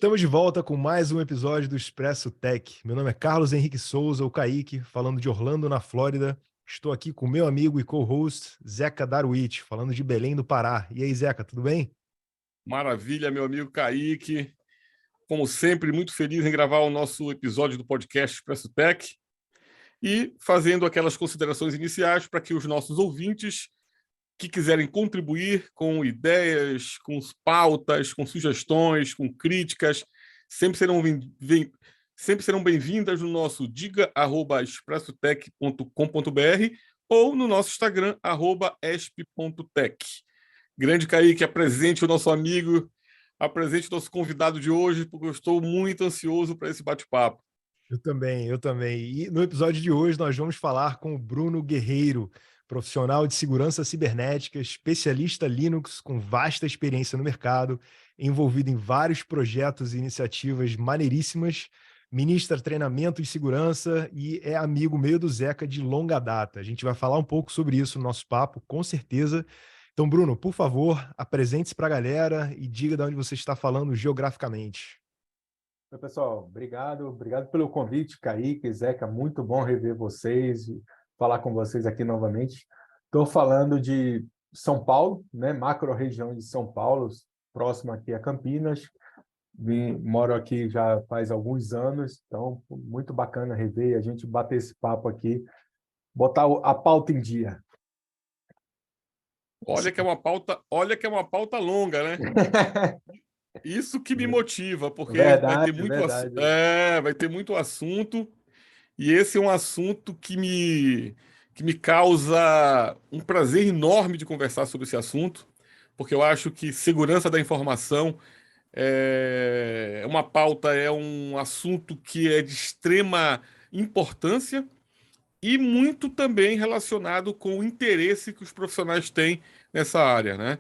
Estamos de volta com mais um episódio do Expresso Tech. Meu nome é Carlos Henrique Souza, o Kaique, falando de Orlando, na Flórida. Estou aqui com meu amigo e co-host, Zeca Darwich, falando de Belém do Pará. E aí, Zeca, tudo bem? Maravilha, meu amigo Kaique. Como sempre, muito feliz em gravar o nosso episódio do podcast Expresso Tech e fazendo aquelas considerações iniciais para que os nossos ouvintes que quiserem contribuir com ideias, com pautas, com sugestões, com críticas, sempre serão, sempre serão bem-vindas no nosso diga@expressotech.com.br ou no nosso Instagram, @esp.tech. Grande Kaique, apresente o nosso amigo, apresente o nosso convidado de hoje, porque eu estou muito ansioso para esse bate-papo. Eu também, eu também. E no episódio de hoje nós vamos falar com o Bruno Guerreiro, profissional de segurança cibernética, especialista Linux com vasta experiência no mercado, envolvido em vários projetos e iniciativas maneiríssimas, ministra treinamento de segurança e é amigo meu do Zeca de longa data. A gente vai falar um pouco sobre isso no nosso papo, com certeza. Então, Bruno, por favor, apresente-se para a galera e diga de onde você está falando geograficamente. Oi, pessoal, obrigado pelo convite, Kaique, Zeca, muito bom rever vocês e falar com vocês aqui novamente. Estou falando de São Paulo, né, macro-região de São Paulo, próximo aqui a Campinas. Moro aqui já faz alguns anos, então muito bacana rever, a gente bater esse papo aqui, botar a pauta em dia. Olha que é uma pauta longa, né? Isso que me motiva, porque Verdade, verdade. vai ter muito assunto, e esse é um assunto que me causa um prazer enorme de conversar sobre esse assunto, porque eu acho que segurança da informação é uma pauta, é um assunto que é de extrema importância e muito também relacionado com o interesse que os profissionais têm nessa área, né?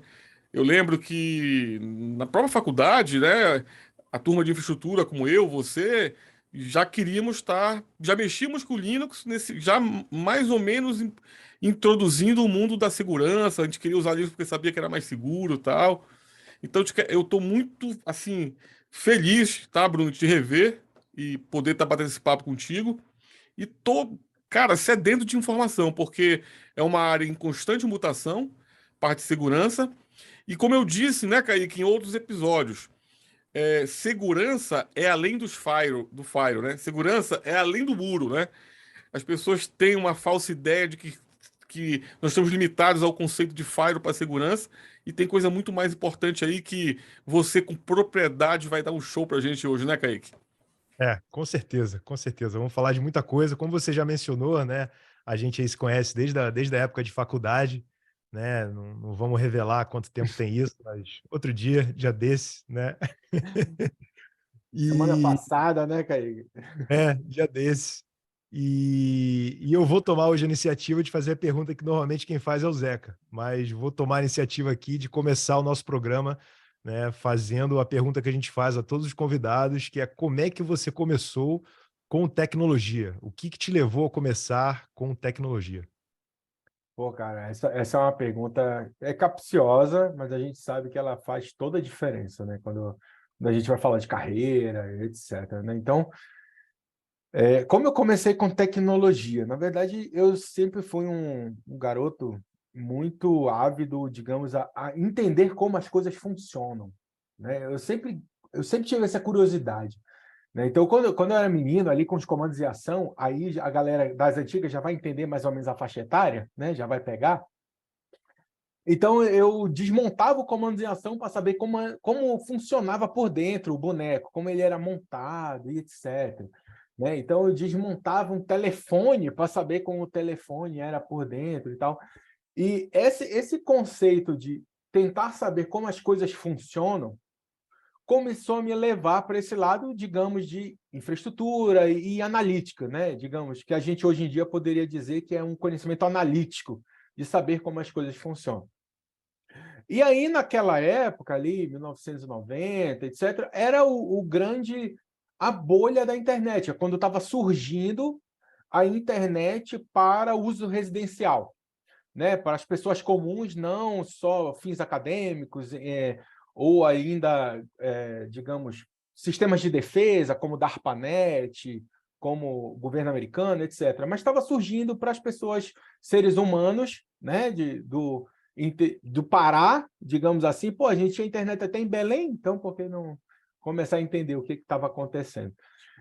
Eu lembro que na própria faculdade, né, a turma de infraestrutura como eu, você, já queríamos estar, já mexíamos com o Linux, já mais ou menos introduzindo o mundo da segurança, a gente queria usar Linux porque sabia que era mais seguro e tal. Então eu estou muito, assim, feliz, tá, Bruno, de te rever e poder estar batendo esse papo contigo. E tô, cara, sedento de informação, porque é uma área em constante mutação, parte de segurança. E como eu disse, né, Kaique, em outros episódios, segurança é além do firewall, né? Segurança é além do muro, né? As pessoas têm uma falsa ideia de que nós estamos limitados ao conceito de firewall para segurança, e tem coisa muito mais importante aí que você, com propriedade, vai dar um show pra gente hoje, né, Kaique? Com certeza, com certeza. Vamos falar de muita coisa. Como você já mencionou, né? A gente aí se conhece desde a época de faculdade, né? Não vamos revelar quanto tempo tem isso, mas outro dia desse, né? Semana E passada, né, Kaique? dia desse. E eu vou tomar hoje a iniciativa de fazer a pergunta que normalmente quem faz é o Zeca, mas vou tomar a iniciativa aqui de começar o nosso programa, né, fazendo a pergunta que a gente faz a todos os convidados, que é como é que você começou com tecnologia? O que te levou a começar com tecnologia? Pô, cara, essa é uma pergunta capciosa, mas a gente sabe que ela faz toda a diferença, né? Quando a gente vai falar de carreira, etc, né? Então, como eu comecei com tecnologia? Na verdade, eu sempre fui um garoto muito ávido, digamos, a entender como as coisas funcionam, né? Eu sempre tive essa curiosidade, né? Então, quando eu era menino, ali com os comandos de ação, aí a galera das antigas já vai entender mais ou menos a faixa etária, né? Já vai pegar. Então, eu desmontava o comando de ação para saber como funcionava por dentro o boneco, como ele era montado e etc, né? Então, eu desmontava um telefone para saber como o telefone era por dentro e tal. E esse conceito de tentar saber como as coisas funcionam começou a me levar para esse lado, digamos, de infraestrutura e analítica, né? Digamos, que a gente hoje em dia poderia dizer que é um conhecimento analítico, de saber como as coisas funcionam. E aí, naquela época ali, 1990, etc., era a bolha da internet, é quando estava surgindo a internet para uso residencial, né? Para as pessoas comuns, não só fins acadêmicos, ou ainda, digamos, sistemas de defesa, como DARPANET, como o governo americano, etc. Mas estava surgindo para as pessoas, seres humanos, né, do Pará, digamos assim. Pô, a gente tinha internet até em Belém, então por que não começar a entender o que estava acontecendo?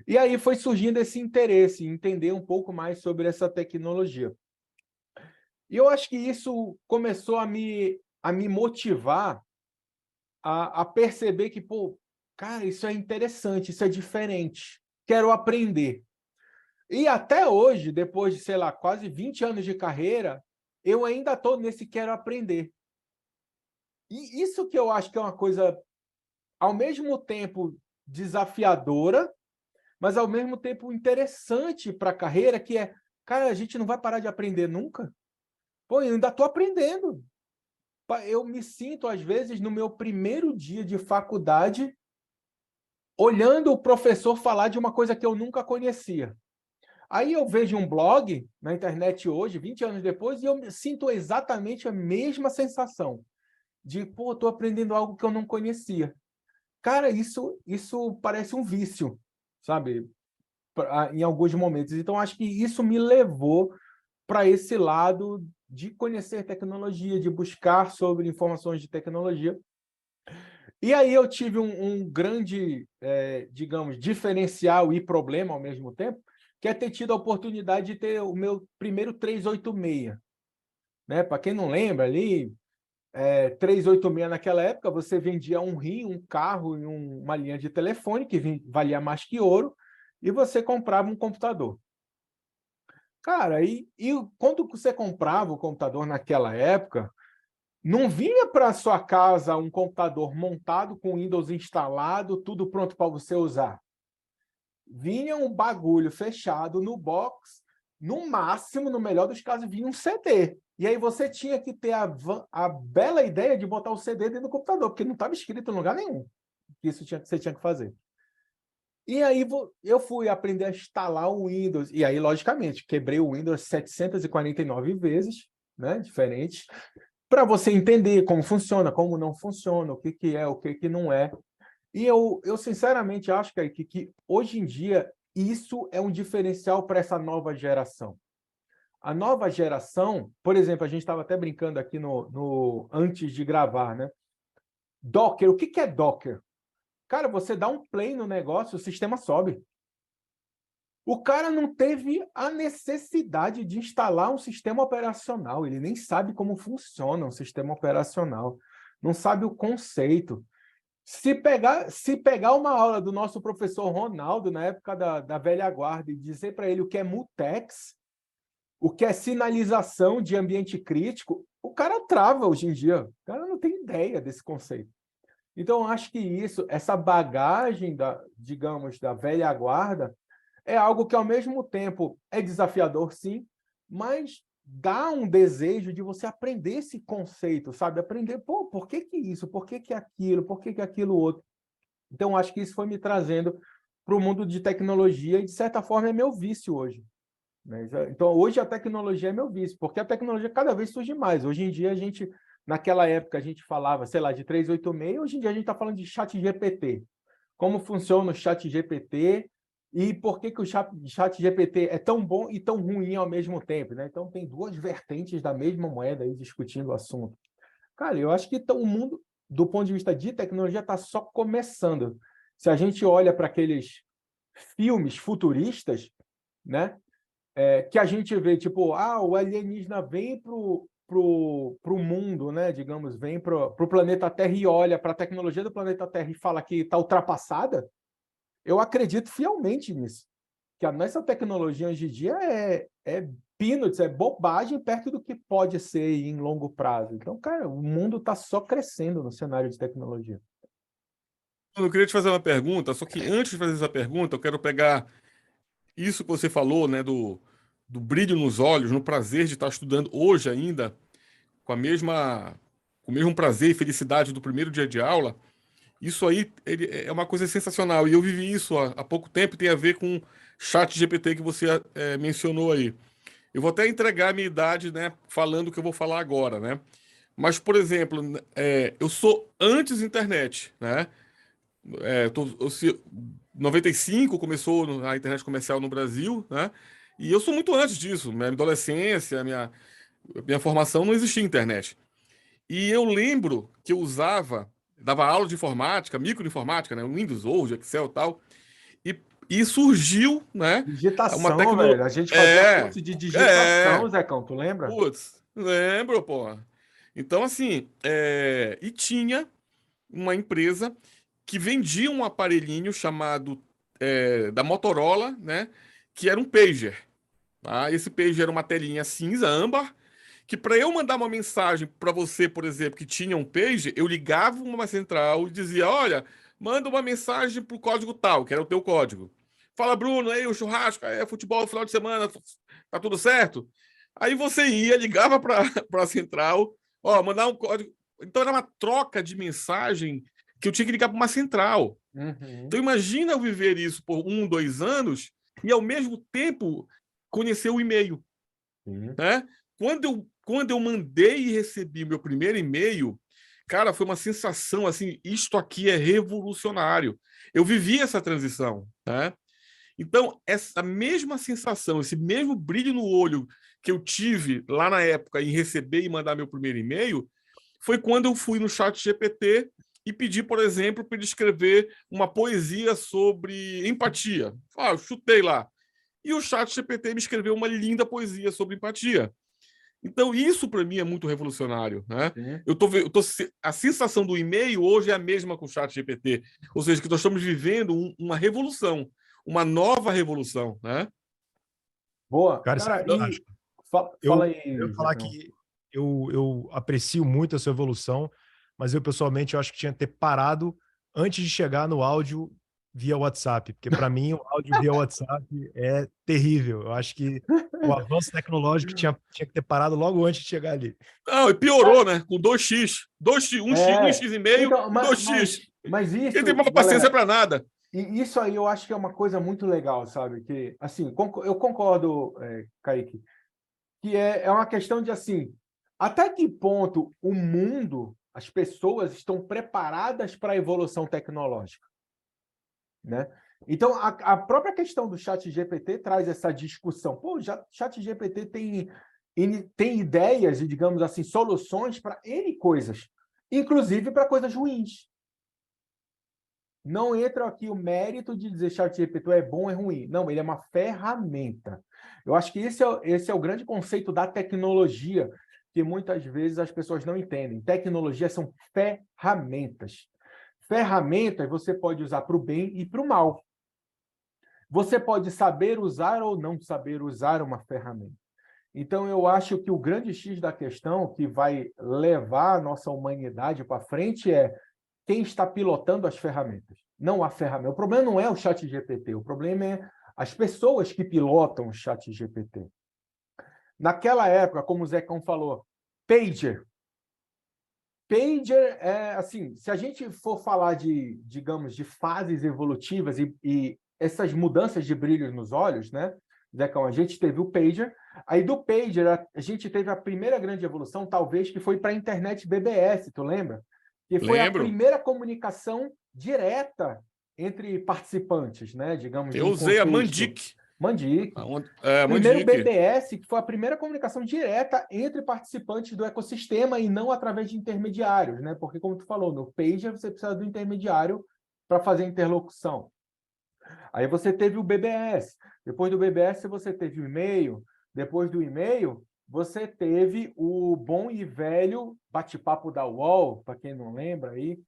E aí foi surgindo esse interesse em entender um pouco mais sobre essa tecnologia. E eu acho que isso começou a me motivar a perceber que, pô, cara, isso é interessante, isso é diferente, quero aprender. E até hoje, depois de, sei lá, quase 20 anos de carreira, eu ainda estou nesse quero aprender. E isso que eu acho que é uma coisa, ao mesmo tempo, desafiadora, mas ao mesmo tempo interessante para a carreira, que é, cara, a gente não vai parar de aprender nunca? Pô, eu ainda estou aprendendo. Eu me sinto, às vezes, no meu primeiro dia de faculdade, olhando o professor falar de uma coisa que eu nunca conhecia. Aí eu vejo um blog na internet hoje, 20 anos depois, e eu sinto exatamente a mesma sensação de, pô, estou aprendendo algo que eu não conhecia. Cara, isso parece um vício, sabe? Em alguns momentos. Então, acho que isso me levou para esse lado de conhecer tecnologia, de buscar sobre informações de tecnologia. E aí eu tive um grande, digamos, diferencial e problema ao mesmo tempo, que é ter tido a oportunidade de ter o meu primeiro 386. Né? Para quem não lembra, ali, 386 naquela época, você vendia um rim, um carro e uma linha de telefone, que valia mais que ouro, e você comprava um computador. Cara, e quando você comprava o computador naquela época, não vinha para sua casa um computador montado com Windows instalado, tudo pronto para você usar. Vinha um bagulho fechado no box, no máximo, no melhor dos casos, vinha um CD. E aí você tinha que ter a bela ideia de botar o CD dentro do computador, porque não estava escrito em lugar nenhum que você tinha que fazer. E aí eu fui aprender a instalar o Windows. E aí, logicamente, quebrei o Windows 749 vezes, né, diferentes, para você entender como funciona, como não funciona, o que é, o que não é. E eu sinceramente acho, Kaique, que hoje em dia isso é um diferencial para essa nova geração. A nova geração, por exemplo, a gente estava até brincando aqui antes de gravar, né? Docker, o que é Docker? Cara, você dá um play no negócio, o sistema sobe. O cara não teve a necessidade de instalar um sistema operacional, ele nem sabe como funciona um sistema operacional, não sabe o conceito. Se pegar uma aula do nosso professor Ronaldo, na época da velha guarda, e dizer para ele o que é mutex, o que é sinalização de ambiente crítico, o cara trava hoje em dia. O cara não tem ideia desse conceito. Então, acho que essa bagagem, digamos, da velha guarda, é algo que, ao mesmo tempo, é desafiador, sim, mas dá um desejo de você aprender esse conceito, sabe? Aprender, pô, por que isso? Por que aquilo? Por que aquilo outro? Então, acho que isso foi me trazendo para o mundo de tecnologia e, de certa forma, é meu vício hoje. Né? Então, hoje a tecnologia é meu vício, porque a tecnologia cada vez surge mais. Hoje em dia, naquela época, a gente falava, sei lá, de 386, hoje em dia a gente está falando de chat GPT. Como funciona o chat GPT e por que o chat GPT é tão bom e tão ruim ao mesmo tempo. Né? Então, tem duas vertentes da mesma moeda aí discutindo o assunto. Cara, eu acho que o mundo, do ponto de vista de tecnologia, está só começando. Se a gente olha para aqueles filmes futuristas, né? Que a gente vê, tipo, o alienígena vem pro mundo, né? Digamos, vem pro planeta Terra e olha para a tecnologia do planeta Terra e fala que está ultrapassada, eu acredito fielmente nisso. Que a nossa tecnologia hoje em dia é peanuts, é bobagem perto do que pode ser em longo prazo. Então, cara, o mundo está só crescendo no cenário de tecnologia. Eu queria te fazer uma pergunta, só que antes de fazer essa pergunta, eu quero pegar isso que você falou, né, do brilho nos olhos, no prazer de estar estudando hoje ainda, com o mesmo prazer e felicidade do primeiro dia de aula. Isso aí é uma coisa sensacional. E eu vivi isso há pouco tempo e tem a ver com o chat GPT que você mencionou aí. Eu vou até entregar a minha idade, né, falando o que eu vou falar agora, né? Mas, por exemplo, eu sou antes internet, né? 95 começou a internet comercial no Brasil, né? E eu sou muito antes disso. Minha adolescência, minha formação não existia internet. E eu lembro que eu dava aula de informática, microinformática, né? Windows, Word, Excel e tal. E, e surgiu, né? Uma Digitação, tecnologia. velho. A gente fazia É, curso de digitação, é. Zecão, tu lembra? Putz, lembro, pô. Então, assim, e tinha uma empresa que vendia um aparelhinho chamado da Motorola, né? Que era um pager. Tá? Esse pager era uma telinha cinza, âmbar, que para eu mandar uma mensagem para você, por exemplo, que tinha um pager, eu ligava uma central e dizia: olha, manda uma mensagem pro código tal, que era o teu código. Fala, Bruno, aí o churrasco, futebol, final de semana, tá tudo certo? Aí você ia, ligava para a central, ó, mandar um código. Então era uma troca de mensagem que eu tinha que ligar para uma central. Uhum. Então imagina eu viver isso por 2 anos e ao mesmo tempo conhecer o e-mail, Sim. né? Quando eu mandei e recebi meu primeiro e-mail, cara, foi uma sensação assim, isto aqui é revolucionário. Eu vivi essa transição, né? Então, essa mesma sensação, esse mesmo brilho no olho que eu tive lá na época em receber e mandar meu primeiro e-mail, foi quando eu fui no chat GPT e pedi, por exemplo, para ele escrever uma poesia sobre empatia. Eu chutei lá. E o chat GPT me escreveu uma linda poesia sobre empatia. Então, isso para mim é muito revolucionário, né? Sim. A sensação do e-mail hoje é a mesma com o chat GPT. Ou seja, que nós estamos vivendo uma revolução, uma nova revolução, né? Boa. Cara, isso é Cara, e fantástico. fala Eu ia aí, falar Zecão. que eu aprecio muito a sua evolução, mas eu pessoalmente eu acho que tinha que ter parado antes de chegar no áudio via WhatsApp, porque para mim o áudio via WhatsApp é terrível. Eu acho que o avanço tecnológico tinha que ter parado logo antes de chegar ali. Não, e piorou, né? Com 2x, 2x, 1x, É, 1x e meio então, e 2x. mas Quem tem isso, mais paciência galera, para nada? e isso aí eu acho que é uma coisa muito legal, sabe? Que, assim, eu concordo, Kaique, que é uma questão de, assim, até que ponto o mundo, as pessoas estão preparadas para a evolução tecnológica, né? Então, a própria questão do chat GPT traz essa discussão. Pô, o chat GPT tem ideias e, digamos assim, soluções para N coisas, inclusive para coisas ruins. Não entra aqui o mérito de dizer chat GPT é bom ou é ruim. Não, ele é uma ferramenta. Eu acho que esse é o grande conceito da tecnologia, que muitas vezes as pessoas não entendem. Tecnologia são ferramentas. Ferramentas você pode usar para o bem e para o mal. Você pode saber usar ou não saber usar uma ferramenta. Então, eu acho que o grande X da questão que vai levar a nossa humanidade para frente é quem está pilotando as ferramentas, não a ferramenta. O problema não é o chat GPT, o problema é as pessoas que pilotam o chat GPT. Naquela época, como o Zecão falou, pager. Pager é, assim, se a gente for falar de, digamos, de fases evolutivas e essas mudanças de brilho nos olhos, né, Zecão, a gente teve o pager, aí do pager a gente teve a primeira grande evolução, talvez, que foi para a internet BBS, tu lembra? Que foi a Lembro. primeira comunicação direta entre participantes, né, digamos, de Eu um usei a contexto. Mandic. Mandic. A Primeiro Mandic. BBS, que foi a primeira comunicação direta entre participantes do ecossistema e não através de intermediários, né? Porque, como tu falou, no Pager você precisa do intermediário para fazer a interlocução. Aí você teve o BBS. Depois do BBS, você teve o e-mail. Depois do e-mail, você teve o bom e velho bate-papo da UOL, para quem não lembra aí.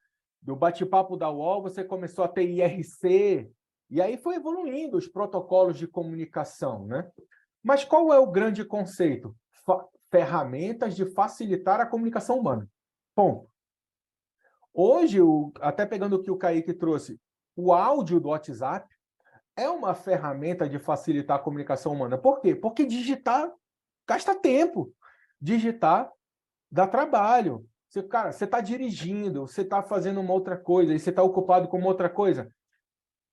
Do bate-papo da UOL, você começou a ter IRC, e aí foi evoluindo os protocolos de comunicação, né? Mas qual é o grande conceito? Ferramentas de facilitar a comunicação humana. Ponto. Hoje, até pegando o que o Kaique trouxe, o áudio do WhatsApp é uma ferramenta de facilitar a comunicação humana. Por quê? Porque digitar gasta tempo. Digitar dá trabalho. Cara, você está dirigindo, você está fazendo uma outra coisa, e você está ocupado com uma outra coisa.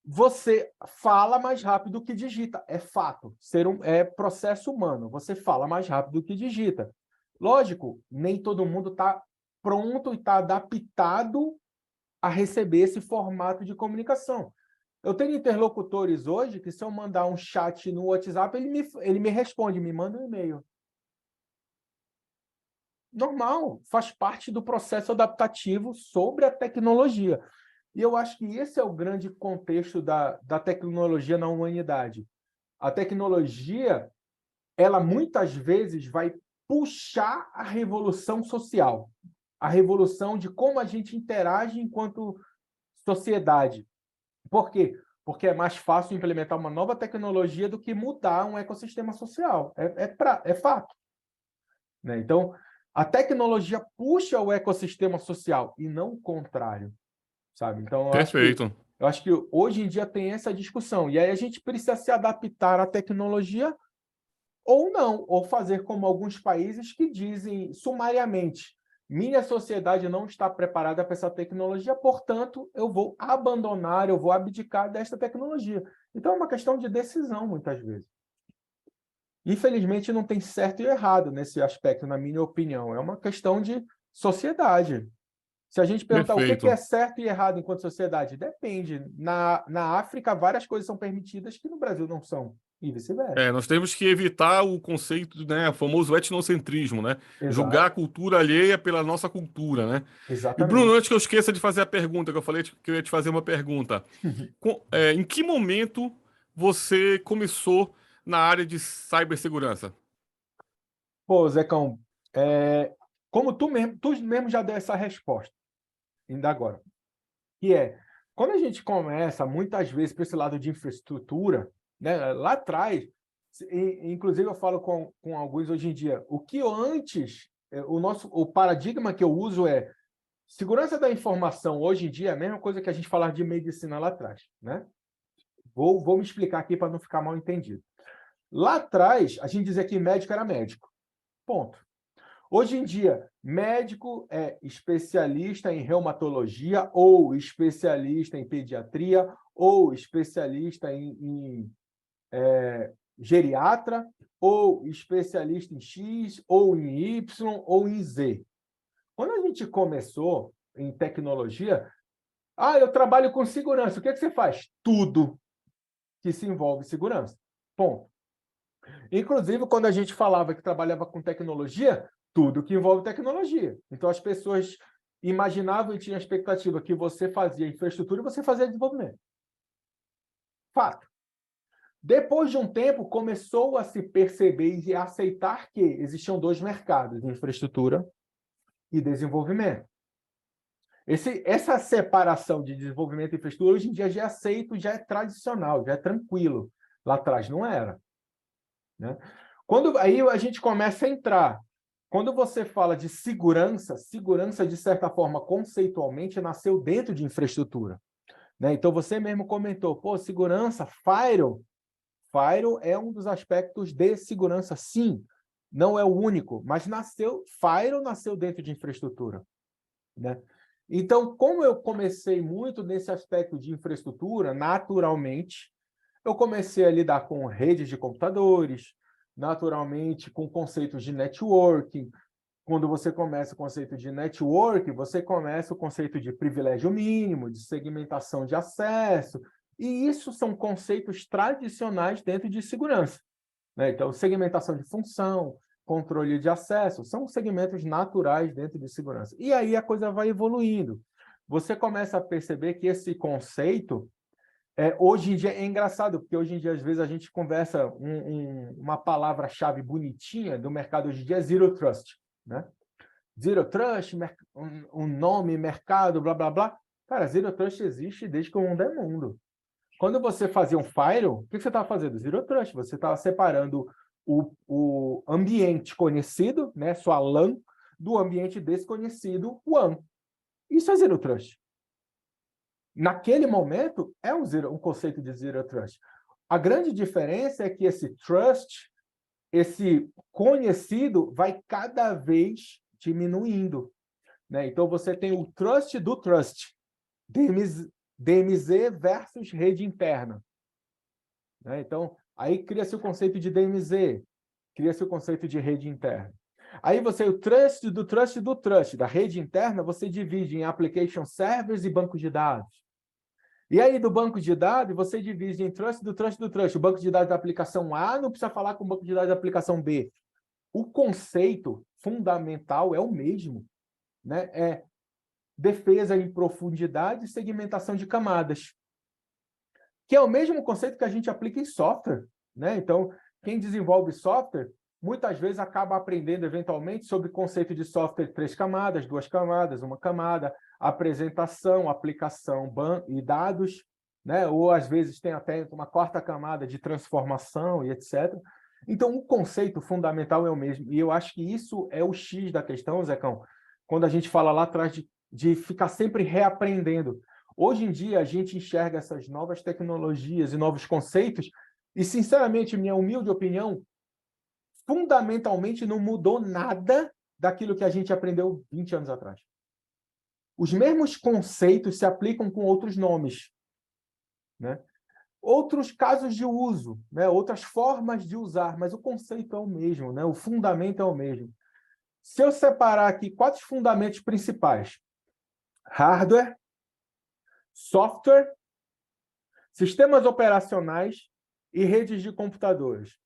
Você fala mais rápido que digita. É fato. É processo humano. Você fala mais rápido que digita. Lógico, nem todo mundo está pronto e está adaptado a receber esse formato de comunicação. Eu tenho interlocutores hoje que, se eu mandar um chat no WhatsApp, ele me responde, me manda um e-mail. Normal, faz parte do processo adaptativo sobre a tecnologia. E eu acho que esse é o grande contexto da tecnologia na humanidade. A tecnologia, ela muitas vezes vai puxar a revolução social, a revolução de como a gente interage enquanto sociedade. Por quê? Porque é mais fácil implementar uma nova tecnologia do que mudar um ecossistema social. É fato. Né? Então, a tecnologia puxa o ecossistema social e não o contrário. Sabe? Então, Perfeito. eu acho que hoje em dia tem essa discussão. E aí a gente precisa se adaptar à tecnologia ou não, ou fazer como alguns países que dizem sumariamente: minha sociedade não está preparada para essa tecnologia, portanto, eu vou abandonar, eu vou abdicar desta tecnologia. Então, é uma questão de decisão, muitas vezes. Infelizmente, não tem certo e errado nesse aspecto, na minha opinião. É uma questão de sociedade. Se a gente perguntar o que é Perfeito. certo e errado enquanto sociedade, depende. Na África, várias coisas são permitidas que no Brasil não são, e vice-versa. Nós temos que evitar o conceito, né, o famoso etnocentrismo, né? Julgar a Exato, cultura alheia pela nossa cultura, né? E Bruno, exatamente. antes que eu esqueça de fazer a pergunta, que eu falei que eu ia te fazer uma pergunta. Em que momento você começou na área de cibersegurança? Pô, Zecão, como tu mesmo já deu essa resposta, ainda agora, que quando a gente começa, muitas vezes, para esse lado de infraestrutura, né, lá atrás, inclusive eu falo com alguns hoje em dia, o que antes, o paradigma que eu uso é segurança da informação hoje em dia é a mesma coisa que a gente falar de medicina lá atrás, né? Vou me explicar aqui para não ficar mal entendido. Lá atrás, a gente dizia que médico era médico. Ponto. Hoje em dia, médico é especialista em reumatologia, ou especialista em pediatria, ou especialista em geriatra, ou especialista em X, ou em Y, ou em Z. Quando a gente começou em tecnologia, eu trabalho com segurança. O que você faz? Tudo que se envolve segurança. Ponto. Inclusive, quando a gente falava que trabalhava com tecnologia, tudo que envolve tecnologia. Então, as pessoas imaginavam e tinham a expectativa que você fazia infraestrutura e você fazia desenvolvimento. Fato. Depois de um tempo, começou a se perceber e a aceitar que existiam dois mercados, infraestrutura e desenvolvimento. Essa separação de desenvolvimento e infraestrutura, hoje em dia, já é aceito, já é tradicional, já é tranquilo. Lá atrás não era. Né? Aí a gente começa a entrar. Quando você fala de segurança, de certa forma, conceitualmente, nasceu dentro de infraestrutura. Né? Então, você mesmo comentou, segurança, Firewall. Firewall é um dos aspectos de segurança, sim. Não é o único, mas Firewall nasceu dentro de infraestrutura. Né? Então, como eu comecei muito nesse aspecto de infraestrutura, naturalmente, eu comecei a lidar com redes de computadores, naturalmente com conceitos de networking. Quando você começa o conceito de network, você começa o conceito de privilégio mínimo, de segmentação de acesso, e isso são conceitos tradicionais dentro de segurança. Né? Então, segmentação de função, controle de acesso, são segmentos naturais dentro de segurança. E aí a coisa vai evoluindo. Você começa a perceber que esse conceito hoje em dia é engraçado, porque hoje em dia, às vezes, a gente conversa uma palavra-chave bonitinha do mercado hoje em dia é Zero Trust. Né? Zero Trust, um nome, mercado, blá, blá, blá. Cara, Zero Trust existe desde que o mundo é mundo. Quando você fazia um firewall, o que você estava fazendo? Zero Trust. Você estava separando o ambiente conhecido, né, sua LAN, do ambiente desconhecido, WAN. Isso é Zero Trust. Naquele momento, é um conceito de Zero Trust. A grande diferença é que esse trust, esse conhecido, vai cada vez diminuindo. Né? Então, você tem o trust do trust, DMZ versus rede interna. Né? Então, aí cria-se o conceito de DMZ, cria-se o conceito de rede interna. Aí você, o trust do trust do trust, da rede interna, você divide em application servers e banco de dados. E aí, do banco de dados, você divide em trust do trust do trust. O banco de dados da aplicação A não precisa falar com o banco de dados da aplicação B. O conceito fundamental é o mesmo, né? É defesa em profundidade e segmentação de camadas, que é o mesmo conceito que a gente aplica em software, né? Então, quem desenvolve software, muitas vezes acaba aprendendo eventualmente sobre o conceito de software 3 camadas, 2 camadas, uma camada, apresentação, aplicação e dados, né? Ou às vezes tem até uma 4ª camada de transformação e etc. Então, o conceito fundamental é o mesmo. E eu acho que isso é o X da questão, Zecão, quando a gente fala lá atrás de ficar sempre reaprendendo. Hoje em dia, a gente enxerga essas novas tecnologias e novos conceitos e, sinceramente, minha humilde opinião, fundamentalmente não mudou nada daquilo que a gente aprendeu 20 anos atrás. Os mesmos conceitos se aplicam com outros nomes, né? Outros casos de uso, né? Outras formas de usar, mas o conceito é o mesmo, né? O fundamento é o mesmo. Se eu separar aqui 4 fundamentos principais: hardware, software, sistemas operacionais e redes de computadores.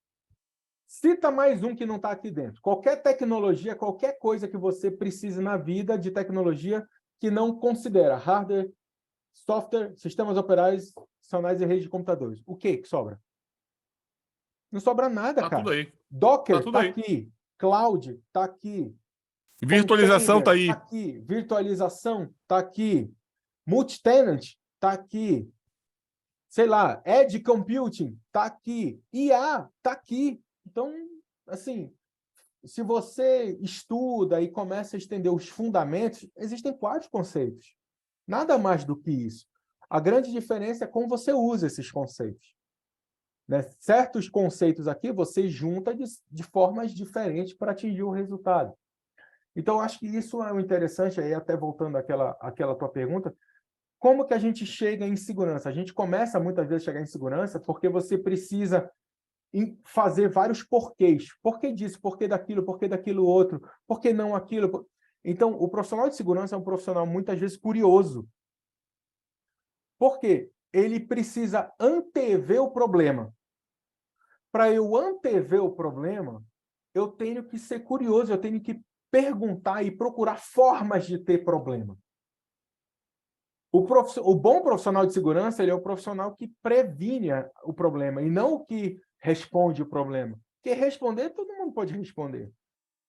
Cita mais um que não está aqui dentro. Qualquer tecnologia, qualquer coisa que você precise na vida de tecnologia que não considera hardware, software, sistemas operacionais e redes de computadores. O que sobra? Não sobra nada, Tá cara. tudo aí. Docker Tá tudo está aí. aqui. Cloud está aqui. Virtualização tá Container aí. tá aqui. Virtualização está aqui. Multitenant está aqui. Sei lá, Edge Computing está aqui. IA está aqui. Então, assim, se você estuda e começa a estender os fundamentos, existem 4 conceitos. Nada mais do que isso. A grande diferença é como você usa esses conceitos, né? Certos conceitos aqui você junta de formas diferentes para atingir o resultado. Então, eu acho que isso é o interessante, aí até voltando àquela tua pergunta, como que a gente chega em segurança? A gente começa muitas vezes a chegar em segurança porque você precisa fazer vários porquês. Por que disso? Por que daquilo outro? Por que não aquilo? Então, o profissional de segurança é um profissional muitas vezes curioso. Por quê? Ele precisa antever o problema. Para eu antever o problema, eu tenho que ser curioso, eu tenho que perguntar e procurar formas de ter problema. O bom profissional de segurança, ele é o profissional que previne o problema e não o que responde o problema. Porque responder, todo mundo pode responder.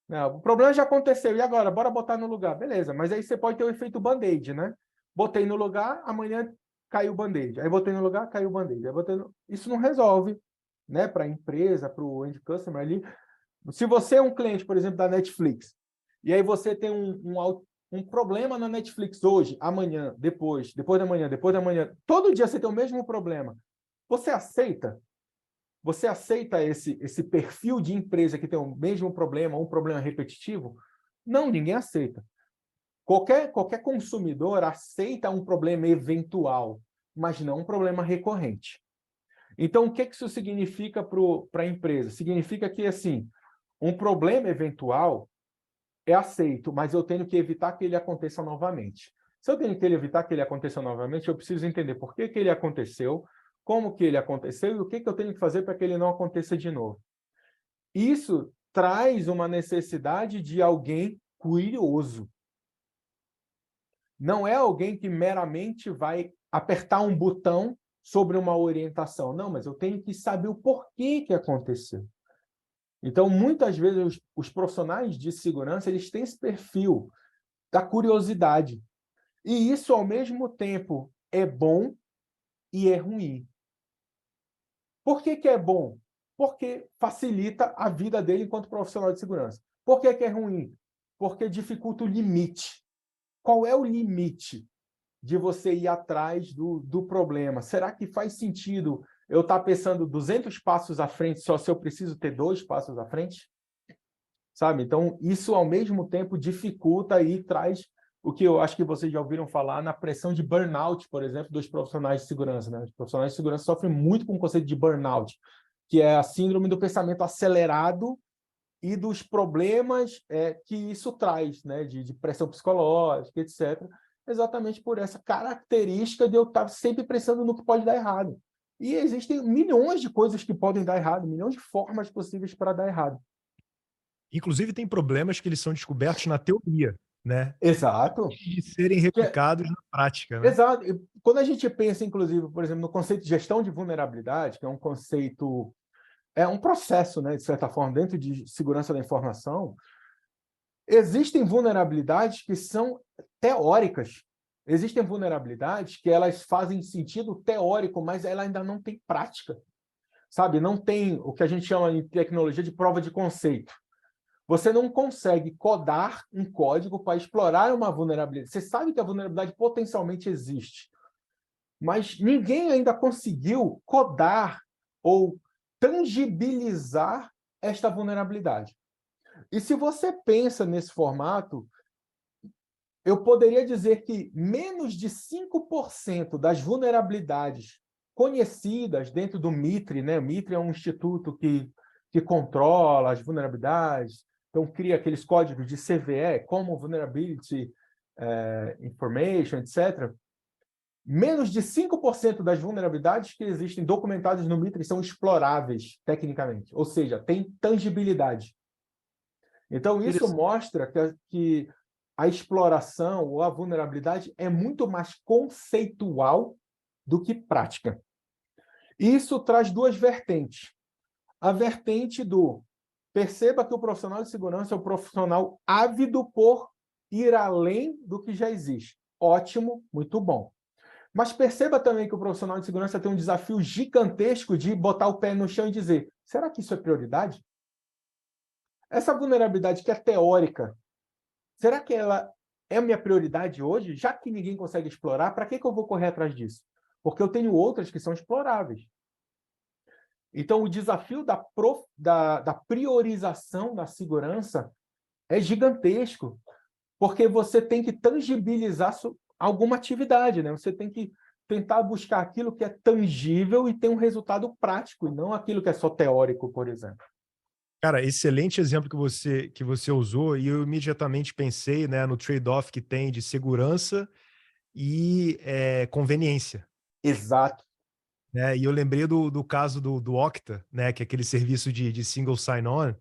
Não, o problema já aconteceu, e agora? Bora botar no lugar. Beleza, mas aí você pode ter o efeito band-aid, né? Botei no lugar, amanhã caiu o band-aid. Aí botei no lugar, caiu o band-aid. Isso não resolve, né? Para a empresa, para o end customer ali. Se você é um cliente, por exemplo, da Netflix, e aí você tem um problema na Netflix hoje, amanhã, depois da manhã, todo dia você tem o mesmo problema. Você aceita? Você aceita esse perfil de empresa que tem o mesmo problema, um problema repetitivo? Não, ninguém aceita. Qualquer consumidor aceita um problema eventual, mas não um problema recorrente. Então, o que isso significa para a empresa? Significa que, assim, um problema eventual é aceito, mas eu tenho que evitar que ele aconteça novamente. Se eu tenho que evitar que ele aconteça novamente, eu preciso entender por que ele aconteceu, como que ele aconteceu e o que eu tenho que fazer para que ele não aconteça de novo. Isso traz uma necessidade de alguém curioso. Não é alguém que meramente vai apertar um botão sobre uma orientação. Não, mas eu tenho que saber o porquê que aconteceu. Então, muitas vezes, os profissionais de segurança eles têm esse perfil da curiosidade. E isso, ao mesmo tempo, é bom e é ruim. Por que é bom? Porque facilita a vida dele enquanto profissional de segurança. Por que é ruim? Porque dificulta o limite. Qual é o limite de você ir atrás do problema? Será que faz sentido eu estar pensando 200 passos à frente só se eu preciso ter 2 passos à frente? Sabe? Então, isso ao mesmo tempo dificulta e traz o que eu acho que vocês já ouviram falar na pressão de burnout, por exemplo, dos profissionais de segurança, né? Os profissionais de segurança sofrem muito com o conceito de burnout, que é a síndrome do pensamento acelerado e dos problemas que isso traz, né, de pressão psicológica, etc., exatamente por essa característica de eu estar sempre pensando no que pode dar errado. E existem milhões de coisas que podem dar errado, milhões de formas possíveis para dar errado. Inclusive tem problemas que eles são descobertos na teoria, né, Exato. antes de serem replicados na prática, né. Exato. E quando a gente pensa, inclusive, por exemplo, no conceito de gestão de vulnerabilidade, que é um conceito, é um processo, né, de certa forma, dentro de segurança da informação, existem vulnerabilidades que são teóricas. Existem vulnerabilidades que elas fazem sentido teórico, mas ela ainda não tem prática. Sabe? Não tem o que a gente chama em tecnologia de prova de conceito. Você não consegue codar um código para explorar uma vulnerabilidade. Você sabe que a vulnerabilidade potencialmente existe, mas ninguém ainda conseguiu codar ou tangibilizar esta vulnerabilidade. E se você pensa nesse formato, eu poderia dizer que menos de 5% das vulnerabilidades conhecidas dentro do MITRE, né? O MITRE é um instituto que controla as vulnerabilidades, então cria aqueles códigos de CVE, Common Vulnerability Information, etc. Menos de 5% das vulnerabilidades que existem documentadas no MITRE são exploráveis tecnicamente, ou seja, tem tangibilidade. Então, isso mostra que a exploração ou a vulnerabilidade é muito mais conceitual do que prática. Isso traz duas vertentes. A vertente do perceba que o profissional de segurança é um profissional ávido por ir além do que já existe. Ótimo, muito bom. Mas perceba também que o profissional de segurança tem um desafio gigantesco de botar o pé no chão e dizer: será que isso é prioridade? Essa vulnerabilidade que é teórica, será que ela é a minha prioridade hoje? Já que ninguém consegue explorar, para que eu vou correr atrás disso? Porque eu tenho outras que são exploráveis. Então, o desafio da priorização da segurança é gigantesco, porque você tem que tangibilizar alguma atividade, né? Você tem que tentar buscar aquilo que é tangível e tem um resultado prático, e não aquilo que é só teórico, por exemplo. Cara, excelente exemplo que você usou e eu imediatamente pensei, né, no trade-off que tem de segurança e, conveniência, Exato. né. E eu lembrei do caso do Okta, né, que é aquele serviço de single sign-on,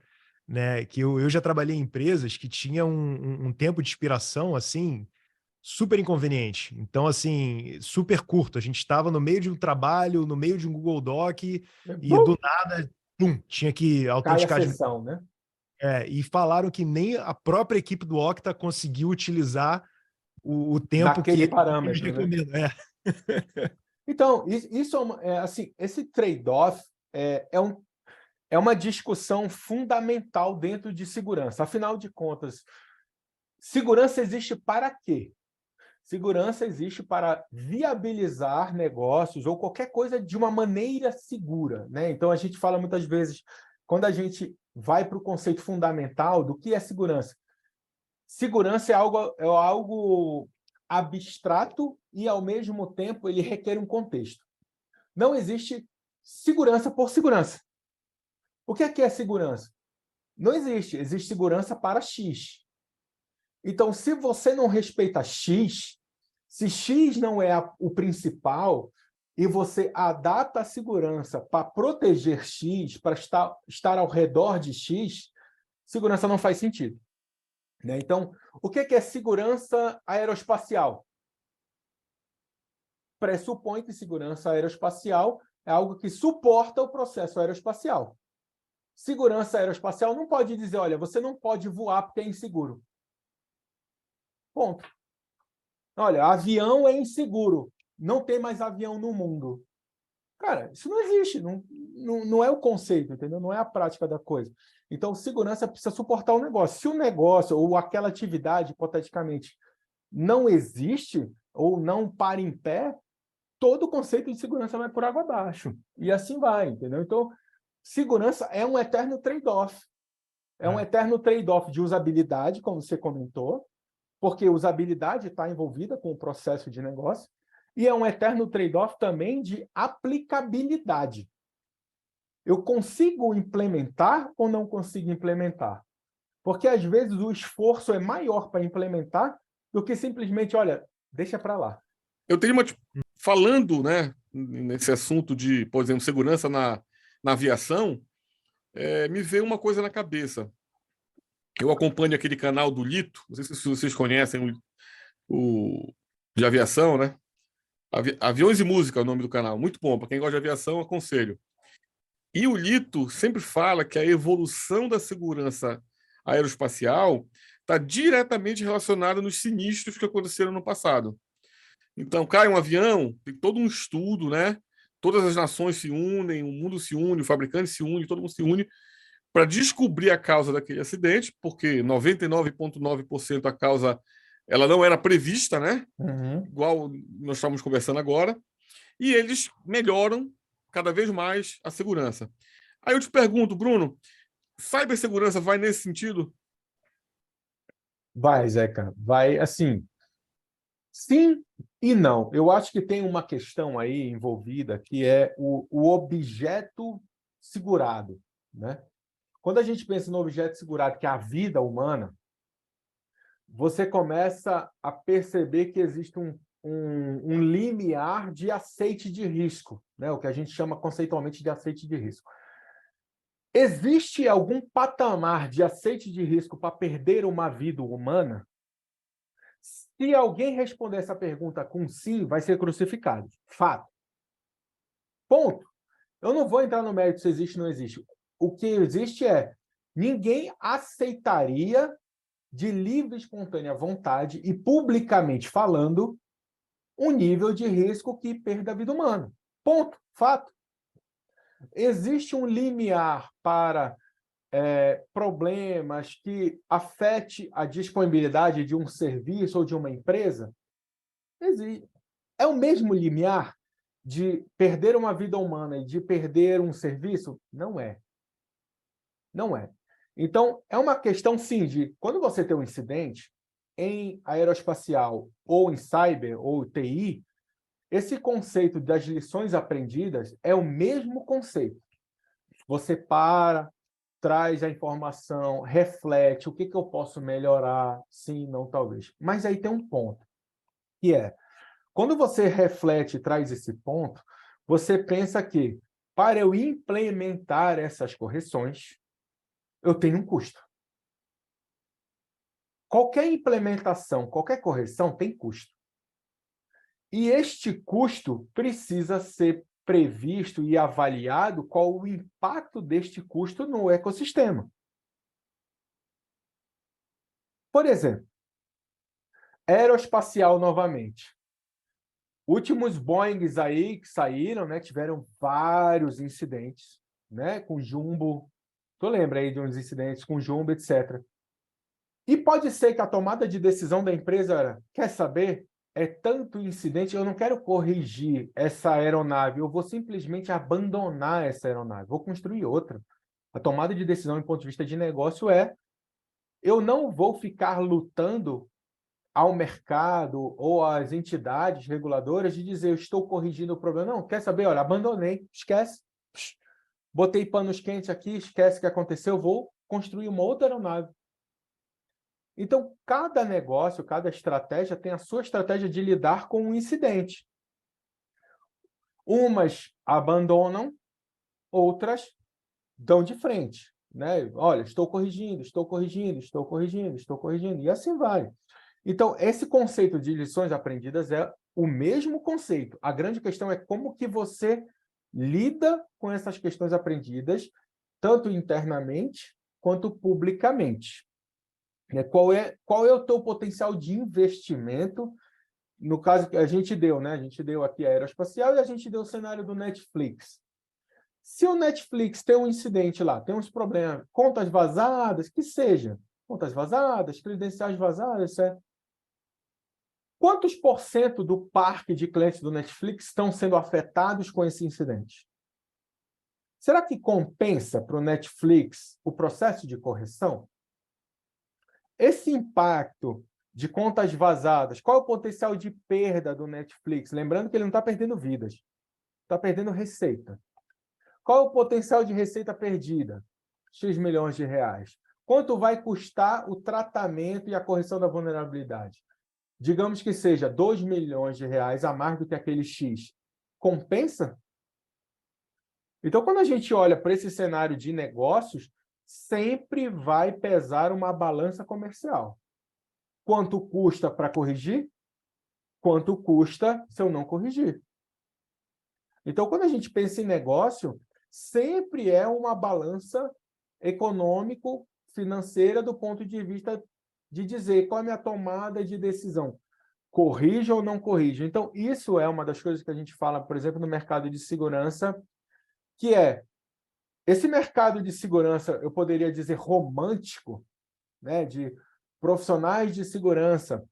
né, que eu já trabalhei em empresas que tinham um tempo de expiração, assim, super inconveniente. Então, assim, super curto. A gente estava no meio de um trabalho, no meio de um Google Doc e Bum, do nada, pum, tinha que cai a autenticar de sessão, né? e falaram que nem a própria equipe do Okta conseguiu utilizar o tempo que Daquele eles parâmetro, né? recomendam. É. Então, isso assim, esse trade-off é uma discussão fundamental dentro de segurança. Afinal de contas, segurança existe para quê? Segurança existe para viabilizar negócios ou qualquer coisa de uma maneira segura, né? Então, a gente fala muitas vezes, quando a gente vai para o conceito fundamental do que é segurança. Segurança é algo abstrato e, ao mesmo tempo, ele requer um contexto. Não existe segurança por segurança. O que é segurança? Não existe. Existe segurança para X. Então, se você não respeita X, se X não é o principal e você adapta a segurança para proteger X, para estar ao redor de X, segurança não faz sentido. Né? Então, o que é segurança aeroespacial? Pressupõe que segurança aeroespacial é algo que suporta o processo aeroespacial. Segurança aeroespacial não pode dizer, olha, você não pode voar porque é inseguro. Ponto. Olha, avião é inseguro. Não tem mais avião no mundo. Cara, isso não existe. Não é o conceito, entendeu? Não é a prática da coisa. Então, segurança precisa suportar o negócio. Se o negócio ou aquela atividade, hipoteticamente, não existe ou não para em pé, todo o conceito de segurança vai por água abaixo. E assim vai, entendeu? Então, segurança é um eterno trade-off. É um eterno trade-off de usabilidade, como você comentou, porque usabilidade está envolvida com o processo de negócio, e é um eterno trade-off também de aplicabilidade. Eu consigo implementar ou não consigo implementar? Porque, às vezes, o esforço é maior para implementar do que simplesmente, olha, deixa para lá. Eu tenho uma. Falando, né, nesse assunto de, por exemplo, segurança na aviação, me veio uma coisa na cabeça. Eu acompanho aquele canal do Lito, não sei se vocês conhecem de aviação, né? Aviões e Música é o nome do canal. Muito bom. Para quem gosta de aviação, aconselho. E o Lito sempre fala que a evolução da segurança aeroespacial está diretamente relacionada nos sinistros que aconteceram no passado. Então, cai um avião, tem todo um estudo, né? Todas as nações se unem, o mundo se une, o fabricante se une, todo mundo se une para descobrir a causa daquele acidente, porque 99,9% a causa ela não era prevista, né? Uhum. Igual nós estamos conversando agora, e eles melhoram cada vez mais a segurança. Aí eu te pergunto, Bruno, cibersegurança vai nesse sentido? Vai, Zeca, vai assim. Sim e não. Eu acho que tem uma questão aí envolvida que é o objeto segurado, né? Quando a gente pensa no objeto segurado, que é a vida humana, você começa a perceber que existe um limiar de aceite de risco, né? O que a gente chama conceitualmente de aceite de risco. Existe algum patamar de aceite de risco para perder uma vida humana? Se alguém responder essa pergunta com sim, vai ser crucificado. Fato. Ponto. Eu não vou entrar no mérito se existe ou não existe. O que existe é ninguém aceitaria de livre e espontânea vontade e publicamente falando um nível de risco que perda a vida humana. Ponto. Fato. Existe um limiar para problemas que afete a disponibilidade de um serviço ou de uma empresa? Existe. É o mesmo limiar de perder uma vida humana e de perder um serviço? Não é. Não é. Então, é uma questão, sim, de quando você tem um incidente em aeroespacial ou em cyber ou TI, esse conceito das lições aprendidas é o mesmo conceito. Você para, traz a informação, reflete, o que eu posso melhorar, sim, não, talvez. Mas aí tem um ponto, que é, quando você reflete e traz esse ponto, você pensa que, para eu implementar essas correções, eu tenho um custo. Qualquer implementação, qualquer correção tem custo. E este custo precisa ser previsto e avaliado qual o impacto deste custo no ecossistema. Por exemplo, aeroespacial novamente. Últimos Boeings aí que saíram, né, tiveram vários incidentes, né, com jumbo. Tu lembra aí de uns incidentes com jumbo, etc. E pode ser que a tomada de decisão da empresa era, quer saber? É tanto incidente, eu não quero corrigir essa aeronave, eu vou simplesmente abandonar essa aeronave, vou construir outra. A tomada de decisão, do ponto de vista de negócio, é eu não vou ficar lutando ao mercado ou às entidades reguladoras de dizer eu estou corrigindo o problema. Não, quer saber? Olha, abandonei, esquece. Botei panos quentes aqui, esquece o que aconteceu, vou construir uma outra aeronave. Então, cada negócio, cada estratégia tem a sua estratégia de lidar com um incidente. Umas abandonam, outras dão de frente, né? Olha, estou corrigindo, estou corrigindo, estou corrigindo, estou corrigindo, e assim vai. Então, esse conceito de lições aprendidas é o mesmo conceito. A grande questão é como que você lida com essas questões aprendidas, tanto internamente quanto publicamente. Qual é o teu potencial de investimento? No caso que a gente deu, né? A gente deu aqui a aeroespacial e a gente deu o cenário do Netflix. Se o Netflix tem um incidente lá, tem uns problemas, contas vazadas, que seja, contas vazadas, credenciais vazadas, etc. Quantos por cento do parque de clientes do Netflix estão sendo afetados com esse incidente? Será que compensa para o Netflix o processo de correção? Esse impacto de contas vazadas, qual é o potencial de perda do Netflix? Lembrando que ele não está perdendo vidas, está perdendo receita. Qual é o potencial de receita perdida? X milhões de reais. Quanto vai custar o tratamento e a correção da vulnerabilidade? Digamos que seja 2 milhões de reais a mais do que aquele X. Compensa? Então, quando a gente olha para esse cenário de negócios, sempre vai pesar uma balança comercial. Quanto custa para corrigir? Quanto custa se eu não corrigir? Então, quando a gente pensa em negócio, sempre é uma balança econômico-financeira do ponto de vista de dizer qual é a minha tomada de decisão. Corrija ou não corrija? Então, isso é uma das coisas que a gente fala, por exemplo, no mercado de segurança, que é esse mercado de segurança, eu poderia dizer romântico, né, de profissionais de segurança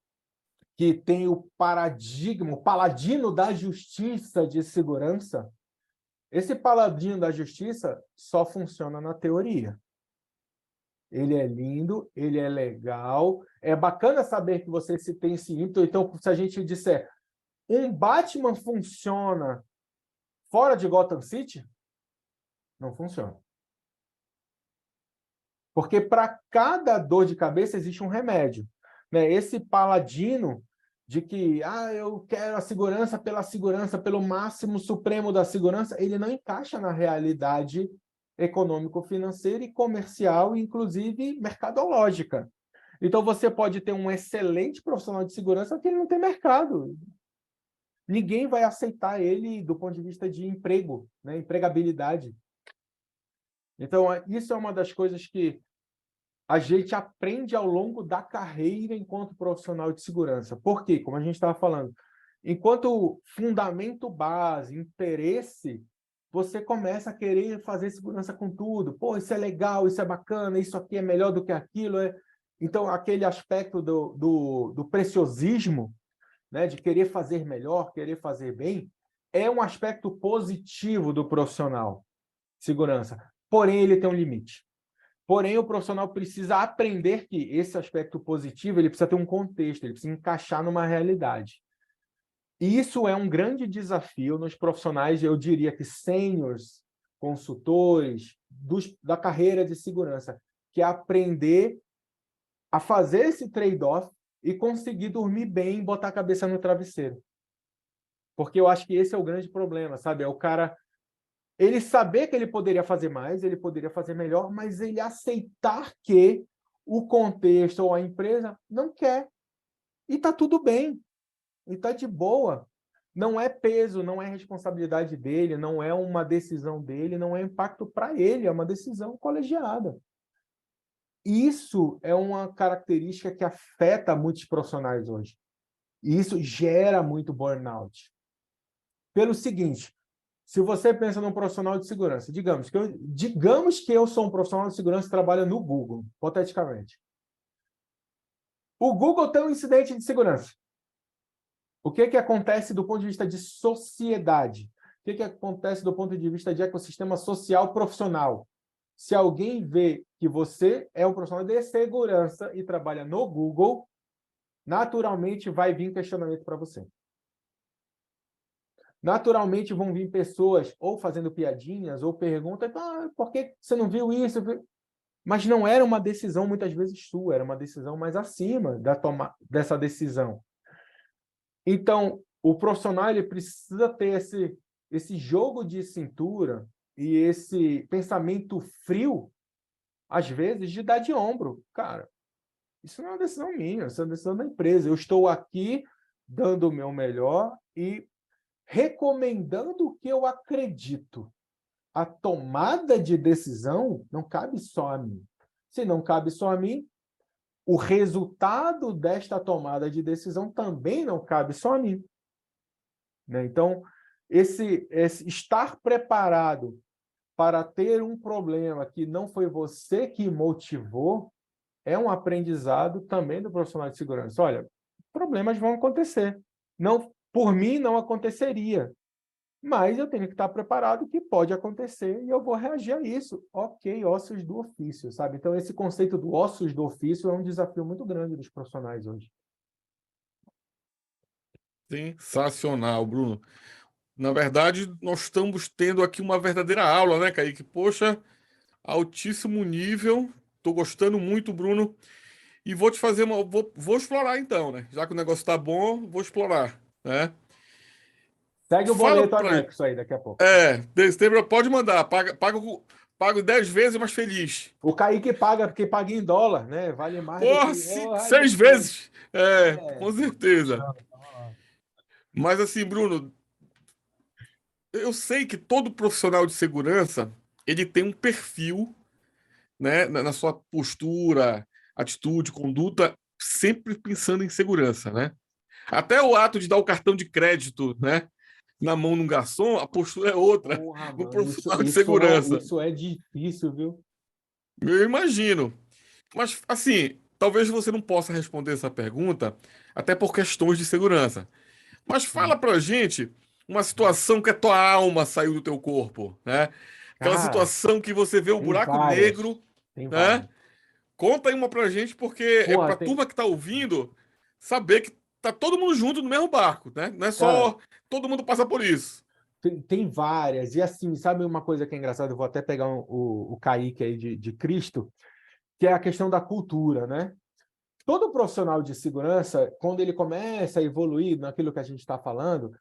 que tem o paradigma, o paladino da justiça de segurança. Esse paladino da justiça só funciona na teoria. Ele é lindo, ele é legal, é bacana saber que você se tem esse ímpeto. Então, se a gente disser um Batman funciona fora de Gotham City, não funciona. Porque para cada dor de cabeça existe um remédio. Né? Esse paladino de que eu quero a segurança, pelo máximo supremo da segurança, ele não encaixa na realidade econômico-financeira e comercial, inclusive mercadológica. Então, você pode ter um excelente profissional de segurança que ele não tem mercado. Ninguém vai aceitar ele do ponto de vista de emprego, né? Empregabilidade. Então, isso é uma das coisas que a gente aprende ao longo da carreira enquanto profissional de segurança. Por quê? Como a gente estava falando, enquanto fundamento base, interesse, você começa a querer fazer segurança com tudo. Pô, isso é legal, isso é bacana, isso aqui é melhor do que aquilo. Então, aquele aspecto do preciosismo, né, de querer fazer melhor, querer fazer bem, é um aspecto positivo do profissional de segurança. Porém, ele tem um limite. Porém, o profissional precisa aprender que esse aspecto positivo ele precisa ter um contexto, ele precisa encaixar numa realidade. E isso é um grande desafio nos profissionais, eu diria que sêniors, consultores, da carreira de segurança, que é aprender a fazer esse trade-off e conseguir dormir bem e botar a cabeça no travesseiro. Porque eu acho que esse é o grande problema, sabe? É o cara ele saber que ele poderia fazer mais, ele poderia fazer melhor, mas ele aceitar que o contexto ou a empresa não quer. E está tudo bem. E está de boa. Não é peso, não é responsabilidade dele, não é uma decisão dele, não é impacto para ele, é uma decisão colegiada. Isso é uma característica que afeta muitos profissionais hoje. E isso gera muito burnout. Pelo seguinte, se você pensa num profissional de segurança, digamos que eu sou um profissional de segurança que trabalha no Google, hipoteticamente. O Google tem um incidente de segurança. O que acontece do ponto de vista de sociedade? O que acontece do ponto de vista de ecossistema social profissional? Se alguém vê que você é um profissional de segurança e trabalha no Google, naturalmente vai vir questionamento para você. Naturalmente vão vir pessoas ou fazendo piadinhas ou perguntas, por que você não viu isso? Mas não era uma decisão muitas vezes sua, era uma decisão mais acima dessa decisão. Então, o profissional ele precisa ter esse jogo de cintura e esse pensamento frio, às vezes, de dar de ombro. Cara, isso não é uma decisão minha, isso é uma decisão da empresa. Eu estou aqui dando o meu melhor e recomendando o que eu acredito. A tomada de decisão não cabe só a mim. Se não cabe só a mim, o resultado desta tomada de decisão também não cabe só a mim. Né? Então, esse estar preparado para ter um problema que não foi você que motivou é um aprendizado também do profissional de segurança. Olha, problemas vão acontecer. Não, por mim, não aconteceria. Mas eu tenho que estar preparado que pode acontecer e eu vou reagir a isso. Ok, ossos do ofício, sabe? Então, esse conceito do ossos do ofício é um desafio muito grande dos profissionais hoje. Sensacional, Bruno. Na verdade, nós estamos tendo aqui uma verdadeira aula, né, Kaique? Poxa, altíssimo nível. Tô gostando muito, Bruno. E vou te fazer uma. Vou explorar então, né? Já que o negócio tá bom, vou explorar, né? Segue o Fala boleto pra. anexo aí daqui a pouco. Dezembro, pode mandar. Pago 10 vezes, mas feliz. O Kaique paga porque paga em dólar, né? Vale mais do Porra, que. Aí é 6 show. vezes. É, Com certeza. chama, chama lá. Mas assim, Bruno, eu sei que todo profissional de segurança ele tem um perfil, né, na sua postura, atitude, conduta, sempre pensando em segurança, né? Até o ato de dar o cartão de crédito, né, na mão de um garçom, a postura é outra Porra, no mano, profissional de segurança. isso é difícil, viu? Eu imagino. Mas, assim, talvez você não possa responder essa pergunta, até por questões de segurança. Mas fala pra gente uma situação que a tua alma saiu do teu corpo, né? Aquela Cara, situação que você vê o tem buraco várias. negro, Tem né? várias. Conta aí uma pra gente, porque é Porra, pra tem. turma que tá ouvindo saber que tá todo mundo junto no mesmo barco, né? Não é Cara, só todo mundo passa por isso. tem várias. E assim, sabe uma coisa que é engraçada? Eu vou até pegar o Kaique aí de Cristo, que é a questão da cultura, né? Todo profissional de segurança, quando ele começa a evoluir naquilo que a gente está falando,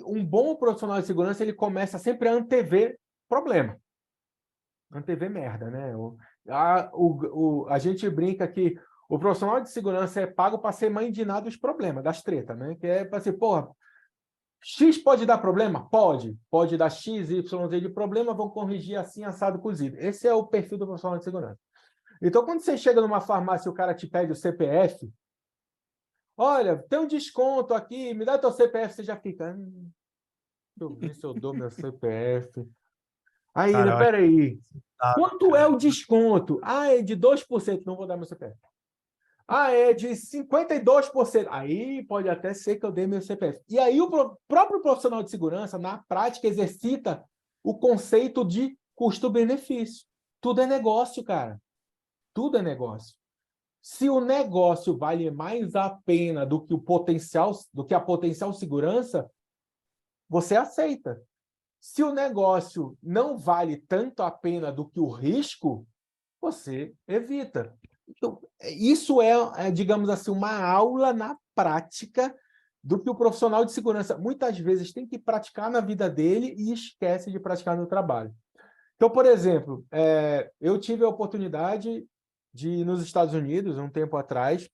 um bom profissional de segurança, ele começa sempre a antever problema, antever merda, né? A gente brinca que o profissional de segurança é pago para ser mãe de nada dos problemas, das tretas, né? Que é para ser, porra, X pode dar problema? Pode. Pode dar X, Y, Z de problema, vão corrigir assim, assado, cozido. Esse é o perfil do profissional de segurança. Então, quando você chega numa farmácia e o cara te pede o CPF, olha, tem um desconto aqui, me dá teu CPF, você já fica. Deixa eu ver se eu dou meu CPF. Aí, Cara, eu acho peraí. que Quanto é o desconto? Ah, é de 2%. Não vou dar meu CPF. Ah, é de 52%. Aí pode até ser que eu dê meu CPF. E aí o próprio profissional de segurança, na prática, exercita o conceito de custo-benefício. Tudo é negócio, cara. Tudo é negócio. Se o negócio vale mais a pena do que a potencial segurança, você aceita. Se o negócio não vale tanto a pena do que o risco, você evita. Então, isso digamos assim, uma aula na prática do que o profissional de segurança muitas vezes tem que praticar na vida dele e esquece de praticar no trabalho. Então, por exemplo, eu tive a oportunidade de ir nos Estados Unidos um tempo atrás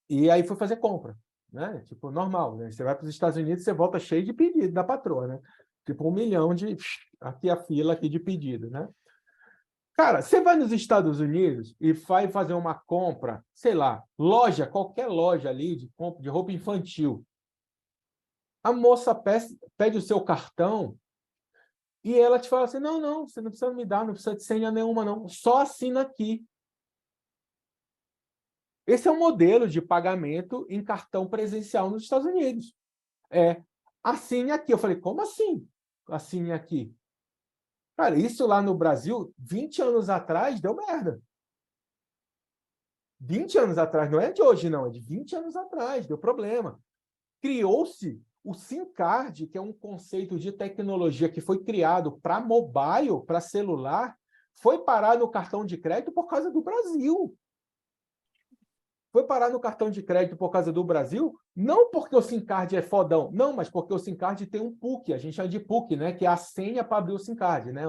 e aí fui fazer compra, né? Tipo, normal, né? Você vai para os Estados Unidos, você volta cheio de pedido da patroa, né? Tipo, 1 milhão de... Aqui a fila aqui de pedido, né? Cara, você vai nos Estados Unidos e vai fazer uma compra, sei lá, qualquer loja ali de compra de roupa infantil. A moça pede o seu cartão e ela te fala assim, não, não, você não precisa me dar, não precisa de senha nenhuma, não. Só assina aqui. Esse é o modelo de pagamento em cartão presencial nos Estados Unidos. Assine aqui. Eu falei, como assim? Assine aqui. Cara, isso lá no Brasil, 20 anos atrás, deu merda. 20 anos atrás, não é de hoje, não, é de 20 anos atrás, deu problema. Criou-se o SIM card, que é um conceito de tecnologia que foi criado para mobile, para celular, foi parar no cartão de crédito por causa do Brasil. Foi parar no cartão de crédito por causa do Brasil, não porque o SIM card é fodão, não, mas porque o SIM card tem um PUC, a gente chama de PUC, né, que é a senha para abrir o SIM card, né,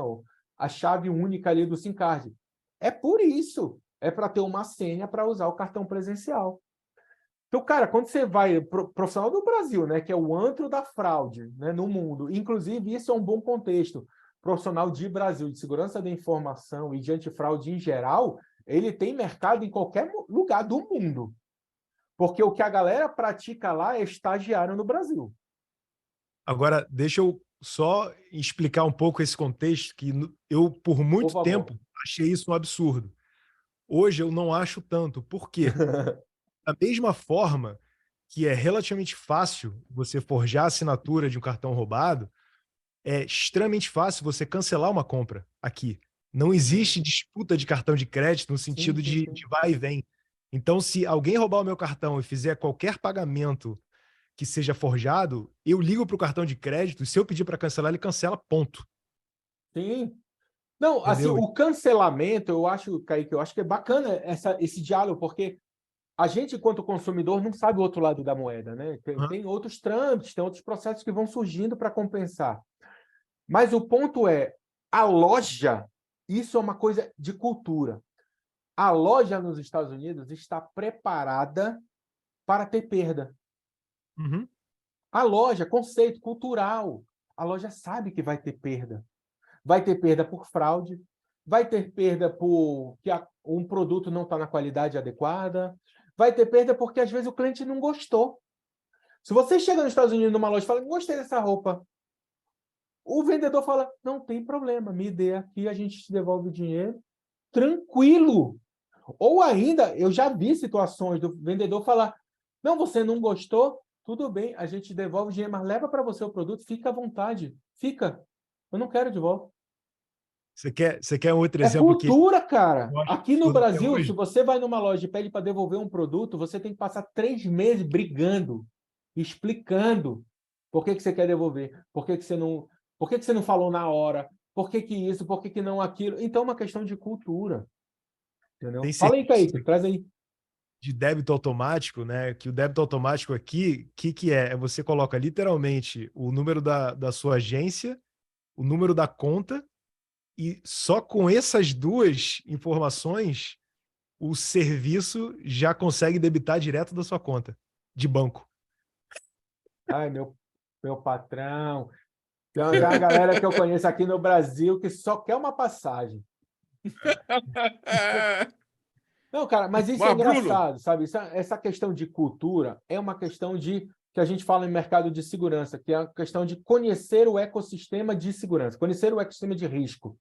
a chave única ali do SIM card. É por isso, é para ter uma senha para usar o cartão presencial. Então, cara, quando você vai profissional do Brasil, né, que é o antro da fraude, né, no mundo, inclusive isso é um bom contexto, profissional de Brasil, de segurança da informação e de antifraude em geral, ele tem mercado em qualquer lugar do mundo. Porque o que a galera pratica lá é estagiário no Brasil. Agora, deixa eu só explicar um pouco esse contexto, que eu, por Por muito favor. tempo, achei isso um absurdo. Hoje eu não acho tanto. Por quê? Da mesma forma que é relativamente fácil você forjar a assinatura de um cartão roubado, é extremamente fácil você cancelar uma compra aqui. Não existe disputa de cartão de crédito no Sim, sentido sim, de sim. vai e vem. Então, se alguém roubar o meu cartão e fizer qualquer pagamento que seja forjado, eu ligo para o cartão de crédito e se eu pedir para cancelar, ele cancela, ponto. Sim. Não, assim, Entendeu? o cancelamento, eu acho, Kaique, eu acho que é bacana esse diálogo, porque a gente, enquanto consumidor, não sabe o outro lado da moeda, né? Aham. Tem outros trâmites, tem outros processos que vão surgindo para compensar. Mas o ponto é, a loja, isso é uma coisa de cultura. A loja nos Estados Unidos está preparada para ter perda. Uhum. A loja, conceito cultural, a loja sabe que vai ter perda. Vai ter perda por fraude, vai ter perda por que um produto não está na qualidade adequada, vai ter perda porque às vezes o cliente não gostou. Se você chega nos Estados Unidos numa loja e fala, não gostei dessa roupa, o vendedor fala, não tem problema, me dê aqui, a gente te devolve o dinheiro, tranquilo. Ou ainda, eu já vi situações do vendedor falar, não, você não gostou? Tudo bem, a gente devolve o dinheiro, mas leva para você o produto, fica à vontade, fica. Eu não quero de volta. Você quer outro É exemplo que cultura, cara. eu acho Aqui no absurdo até Brasil, se hoje? você vai numa loja e pede para devolver um produto, você tem que passar 3 meses brigando, explicando por que que você quer devolver, por que que você não falou na hora, por que que isso, por que que não aquilo. Então, é uma questão de cultura, Tem entendeu? Fala aí, serviços Kaique, traz aí. de débito automático, né? Que o débito automático aqui, que é? É você coloca literalmente o número da sua agência, o número da conta, e só com essas duas informações o serviço já consegue debitar direto da sua conta de banco. Ai, meu patrão. Tem uma galera que eu conheço aqui no Brasil que só quer uma passagem. Não, cara, mas isso é Mas, Bruno, engraçado, sabe? Essa questão de cultura é uma questão de que a gente fala em mercado de segurança, que é a questão de conhecer o ecossistema de segurança, conhecer o ecossistema de risco.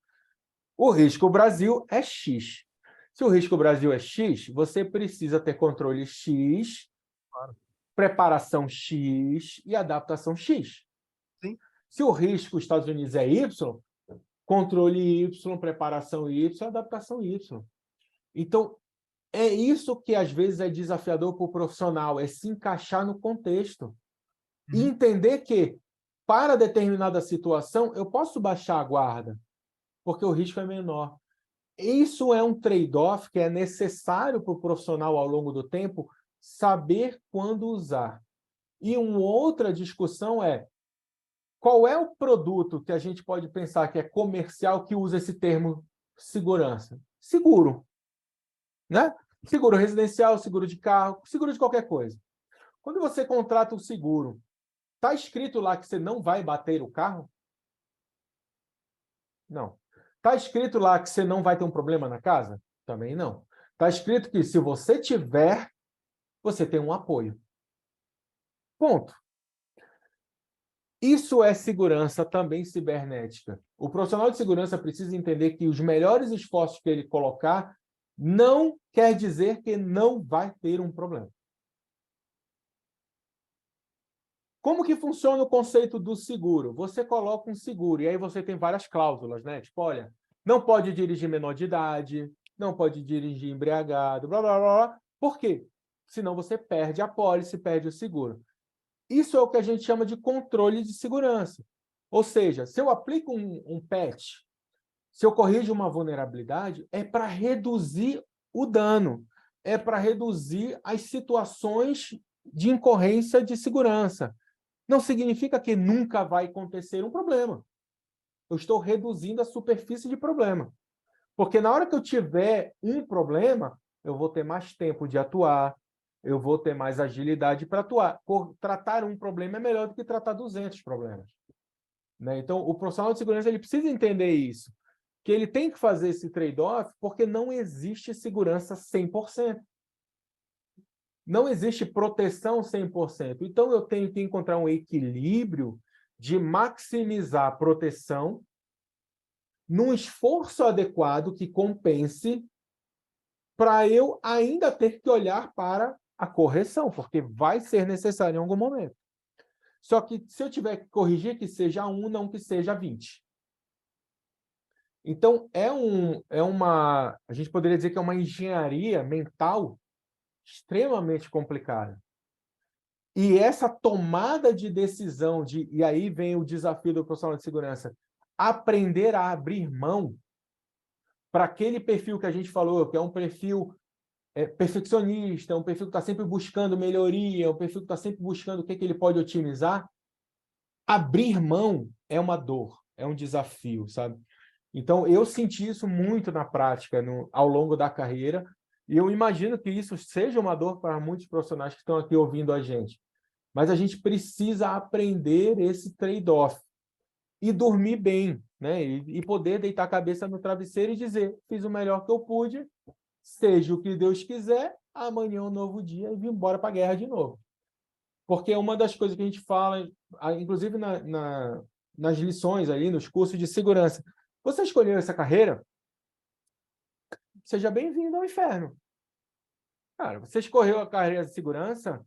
O risco Brasil é X. Se o risco Brasil é X, você precisa ter controle X, Claro. preparação X e adaptação X. Sim. Se o risco Estados Unidos é Y, controle Y, preparação Y, adaptação Y. Então, é isso que às vezes é desafiador para o profissional, é se encaixar no contexto e Uhum. entender que, para determinada situação, eu posso baixar a guarda, porque o risco é menor. Isso é um trade-off que é necessário para o profissional, ao longo do tempo, saber quando usar. E uma outra discussão é qual é o produto que a gente pode pensar que é comercial que usa esse termo segurança? Seguro, né? Seguro residencial, seguro de carro, seguro de qualquer coisa. Quando você contrata um seguro, está escrito lá que você não vai bater o carro? Não. Está escrito lá que você não vai ter um problema na casa? Também não. Está escrito que se você tiver, você tem um apoio. Ponto. Isso é segurança também cibernética. O profissional de segurança precisa entender que os melhores esforços que ele colocar não quer dizer que não vai ter um problema. Como que funciona o conceito do seguro? Você coloca um seguro e aí você tem várias cláusulas, né? Tipo, olha, não pode dirigir menor de idade, não pode dirigir embriagado, blá, blá, blá, blá. Por quê? Senão você perde a pólice, perde o seguro. Isso é o que a gente chama de controle de segurança. Ou seja, se eu aplico um patch, se eu corrijo uma vulnerabilidade, é para reduzir o dano, é para reduzir as situações de incorrência de segurança. Não significa que nunca vai acontecer um problema. Eu estou reduzindo a superfície de problema. Porque na hora que eu tiver um problema, eu vou ter mais tempo de atuar, eu vou ter mais agilidade para atuar. Tratar um problema é melhor do que tratar 200 problemas. Né? Então, o profissional de segurança ele precisa entender isso, que ele tem que fazer esse trade-off porque não existe segurança 100%. Não existe proteção 100%. Então, eu tenho que encontrar um equilíbrio de maximizar a proteção num esforço adequado que compense para eu ainda ter que olhar para a correção, porque vai ser necessário em algum momento. Só que se eu tiver que corrigir, que seja 1, não que seja 20. Então, a gente poderia dizer que é uma engenharia mental extremamente complicada. E essa tomada de decisão, e aí vem o desafio do profissional de segurança, aprender a abrir mão para aquele perfil que a gente falou, que é um perfil perfeccionista, é um perfil que está sempre buscando melhoria, é um perfil que está sempre buscando o que ele pode otimizar. Abrir mão é uma dor, é um desafio, sabe? Então, eu senti isso muito na prática, ao longo da carreira, e eu imagino que isso seja uma dor para muitos profissionais que estão aqui ouvindo a gente. Mas a gente precisa aprender esse trade-off e dormir bem, né? E poder deitar a cabeça no travesseiro e dizer, fiz o melhor que eu pude, seja o que Deus quiser, amanhã é um novo dia e vim embora para a guerra de novo. Porque é uma das coisas que a gente fala, inclusive nas lições aí, nos cursos de segurança. Você escolheu essa carreira? Seja bem-vindo ao inferno. Cara, você escolheu a carreira de segurança?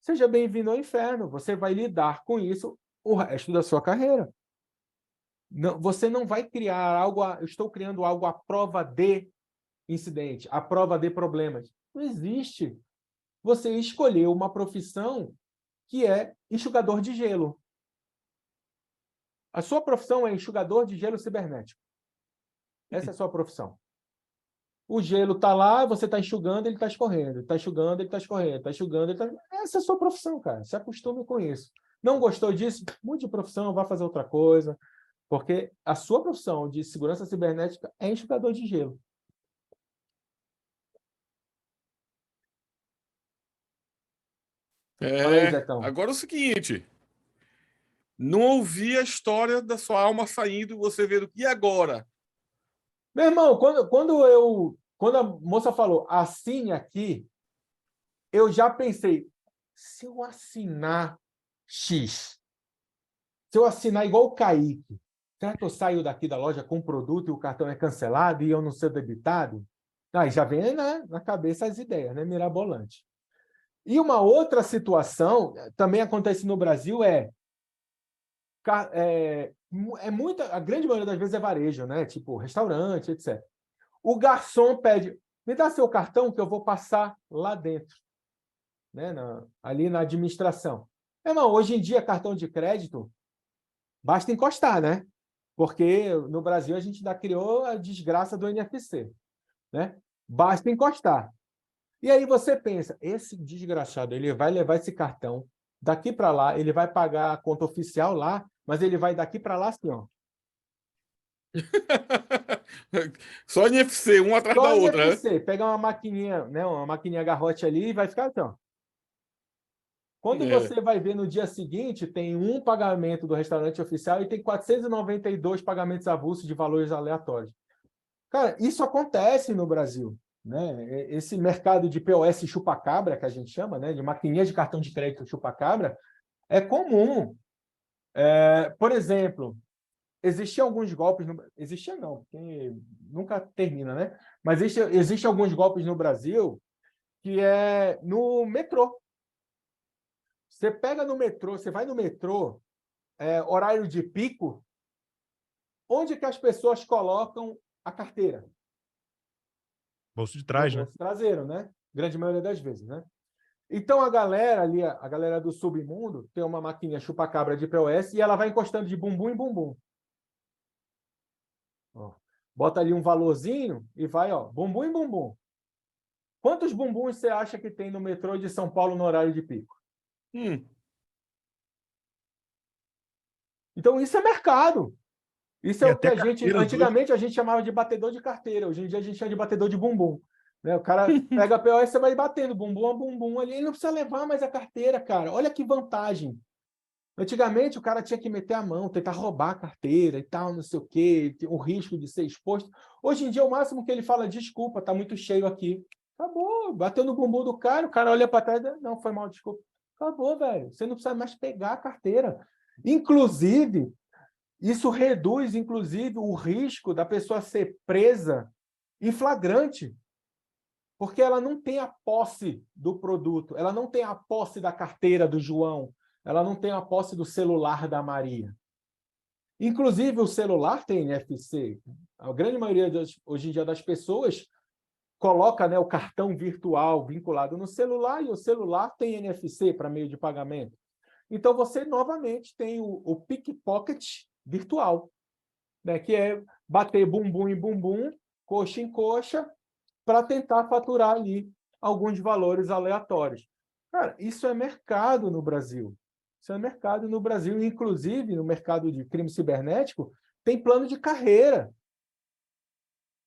Seja bem-vindo ao inferno. Você vai lidar com isso o resto da sua carreira. Não, você não vai criar algo, eu estou criando algo à prova de incidente, à prova de problemas. Não existe. Você escolheu uma profissão que é enxugador de gelo. A sua profissão é enxugador de gelo cibernético. Essa é a sua profissão. O gelo está lá, você está enxugando, ele está escorrendo. Está enxugando, ele está escorrendo. Está enxugando, ele está... Essa é a sua profissão, cara. Se acostume com isso. Não gostou disso? Mude de profissão, vá fazer outra coisa. Porque a sua profissão de segurança cibernética é enxugador de gelo. Fala aí, Zetão. Agora é o seguinte, não ouvi a história da sua alma saindo, você vendo, e agora? Meu irmão, quando a moça falou, assine aqui, eu já pensei, se eu assinar X, se eu assinar igual o Kaique, será que eu saio daqui da loja com o produto e o cartão é cancelado e eu não sou debitado? Aí já vem na cabeça as ideias, né? Mirabolante. E uma outra situação, também acontece no Brasil, a grande maioria das vezes é varejo, né? Tipo restaurante, etc. O garçom pede, me dá seu cartão que eu vou passar lá dentro, né? Ali na administração. Irmão, hoje em dia, cartão de crédito, basta encostar, né? Porque no Brasil a gente ainda criou a desgraça do NFC, né? Basta encostar. E aí você pensa, esse desgraçado, ele vai levar esse cartão daqui para lá, ele vai pagar a conta oficial lá, mas ele vai daqui para lá assim, ó. Só NFC, um atrás Só da outra, né? NFC, pega uma maquininha, né, uma maquininha garrote ali e vai ficar assim, ó. Quando É. você vai ver no dia seguinte, tem um pagamento do restaurante oficial e tem 492 pagamentos avulsos de valores aleatórios. Cara, isso acontece no Brasil, né? Esse mercado de POS chupa-cabra, que a gente chama, né? De maquininha de cartão de crédito chupa-cabra, é comum. Por exemplo, existiam alguns golpes... Existia não, porque nunca termina, né? Mas existe alguns golpes no Brasil que é no metrô. Você pega no metrô, você vai no metrô, horário de pico, onde que as pessoas colocam a carteira? Bolso de No trás, né? bolso traseiro, né? Grande maioria das vezes, né? Então a galera ali, a galera do submundo, tem uma maquininha chupa-cabra de POS e ela vai encostando de bumbum em bumbum. Ó, bota ali um valorzinho e vai, ó, bumbum em bumbum. Quantos bumbuns você acha que tem no metrô de São Paulo no horário de pico? Então isso é mercado. Isso E é o que até a gente... carteiras hoje. Antigamente a gente chamava de batedor de carteira. Hoje em dia a gente chama de batedor de bumbum. Né? O cara pega a POS e você vai batendo bumbum a bumbum ali. Ele não precisa levar mais a carteira, cara. Olha que vantagem. Antigamente o cara tinha que meter a mão, tentar roubar a carteira e tal, não sei o quê, o risco de ser exposto. Hoje em dia o máximo que ele fala, desculpa, tá muito cheio aqui. Acabou, bateu no bumbum do cara, o cara olha para trás, não, foi mal, desculpa. Acabou, velho. Você não precisa mais pegar a carteira. Inclusive, isso reduz, inclusive, o risco da pessoa ser presa em flagrante, porque ela não tem a posse do produto, ela não tem a posse da carteira do João, ela não tem a posse do celular da Maria. Inclusive, o celular tem NFC. A grande maioria, hoje em dia, das pessoas coloca, né, o cartão virtual vinculado no celular e o celular tem NFC para meio de pagamento. Então, você novamente tem o pickpocket virtual, né, que é bater bumbum em bumbum, coxa em coxa, para tentar faturar ali alguns valores aleatórios. Cara, isso é mercado no Brasil. Isso é mercado no Brasil. Inclusive, no mercado de crime cibernético, tem plano de carreira.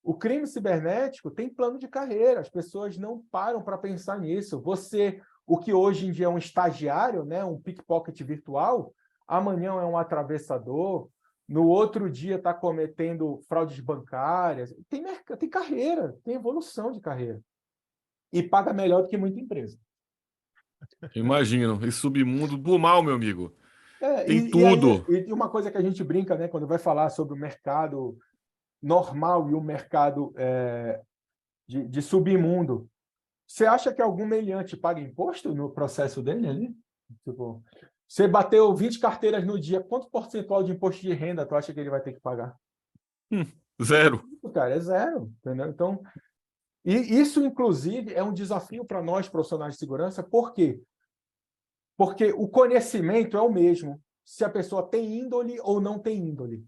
O crime cibernético tem plano de carreira. As pessoas não param para pensar nisso. Você, o que hoje em dia é um estagiário, né, um pickpocket virtual, amanhã é um atravessador, no outro dia está cometendo fraudes bancárias. Tem carreira, tem evolução de carreira. E paga melhor do que muita empresa. Imagino. Esse submundo do mal, meu amigo. Tem E ainda, tudo. e uma coisa que a gente brinca, né, quando vai falar sobre o mercado normal e o mercado de submundo, você acha que algum meliante paga imposto no processo dele ali? Tipo, você bateu 20 carteiras no dia, quanto percentual de imposto de renda tu acha que ele vai ter que pagar? Zero. Cara, é zero, entendeu? Então, e isso, inclusive, é um desafio para nós, profissionais de segurança. Por quê? Porque o conhecimento é o mesmo, se a pessoa tem índole ou não tem índole.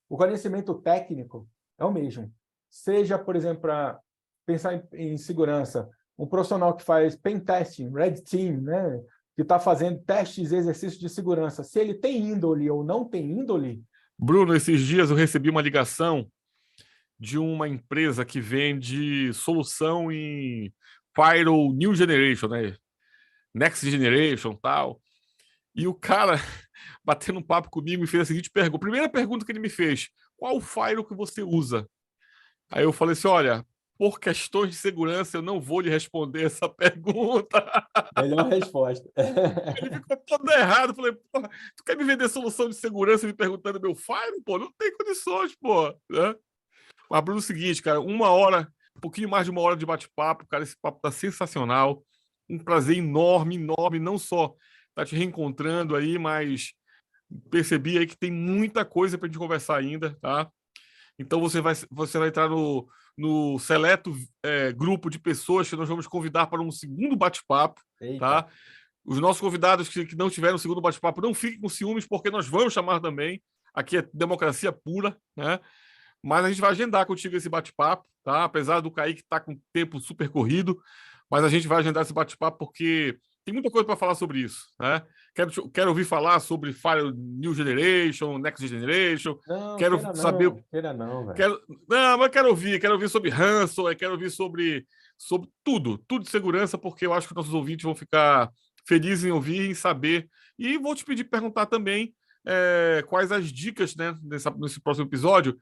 O conhecimento técnico é o mesmo. Seja, por exemplo, para pensar em segurança, um profissional que faz pen testing, red team, né, que está fazendo testes e exercícios de segurança, se ele tem índole ou não tem índole... Bruno, esses dias eu recebi uma ligação de uma empresa que vende solução em Firewall New Generation, né? Next Generation, tal. E o cara, batendo um papo comigo, me fez a seguinte pergunta. Primeira pergunta que ele me fez: qual firewall que você usa? Aí eu falei assim: olha, por questões de segurança, eu não vou lhe responder essa pergunta. Melhor resposta. Ele ficou todo errado. Eu falei: porra, tu quer me vender solução de segurança me perguntando meu firewall? Pô, não tem condições, pô. Né? Mas, Bruno, é o seguinte, cara, uma hora, um pouquinho mais de uma hora de bate-papo, cara, esse papo tá sensacional. Um prazer enorme, enorme, não só tá te reencontrando aí, mas percebi aí que tem muita coisa pra gente conversar ainda, tá? Então você vai entrar no seleto grupo de pessoas que nós vamos convidar para um segundo bate-papo, Eita. tá? Os nossos convidados que não tiveram o segundo bate-papo, não fiquem com ciúmes, porque nós vamos chamar também. Aqui é democracia pura, né? Mas a gente vai agendar contigo esse bate-papo, tá? Apesar do Kaique estar com o tempo super corrido, mas a gente vai agendar esse bate-papo porque tem muita coisa para falar sobre isso, né? Quero ouvir falar sobre Fire New Generation, Next Generation, Não, quero saber. queira não, velho. Não, mas quero ouvir sobre ransomware, quero ouvir sobre tudo de segurança, porque eu acho que nossos ouvintes vão ficar felizes em ouvir, em saber. E vou te pedir perguntar também quais as dicas, né, nesse próximo episódio,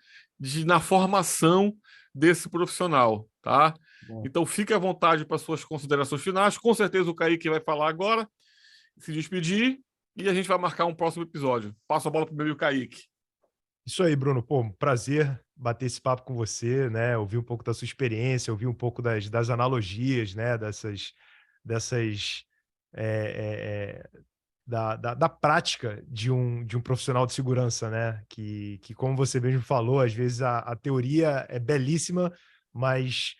na formação desse profissional, tá? Bom. Então fique à vontade para suas considerações finais. Com certeza o Kaique vai falar agora, se despedir, e a gente vai marcar um próximo episódio. Passo a bola para o meu Kaique. Isso aí, Bruno. Pô, um prazer bater esse papo com você, né? Ouvir um pouco da sua experiência, ouvir um pouco das analogias, né? Dessas da prática de um profissional de segurança, né? Que como você mesmo falou, às vezes a teoria é belíssima, mas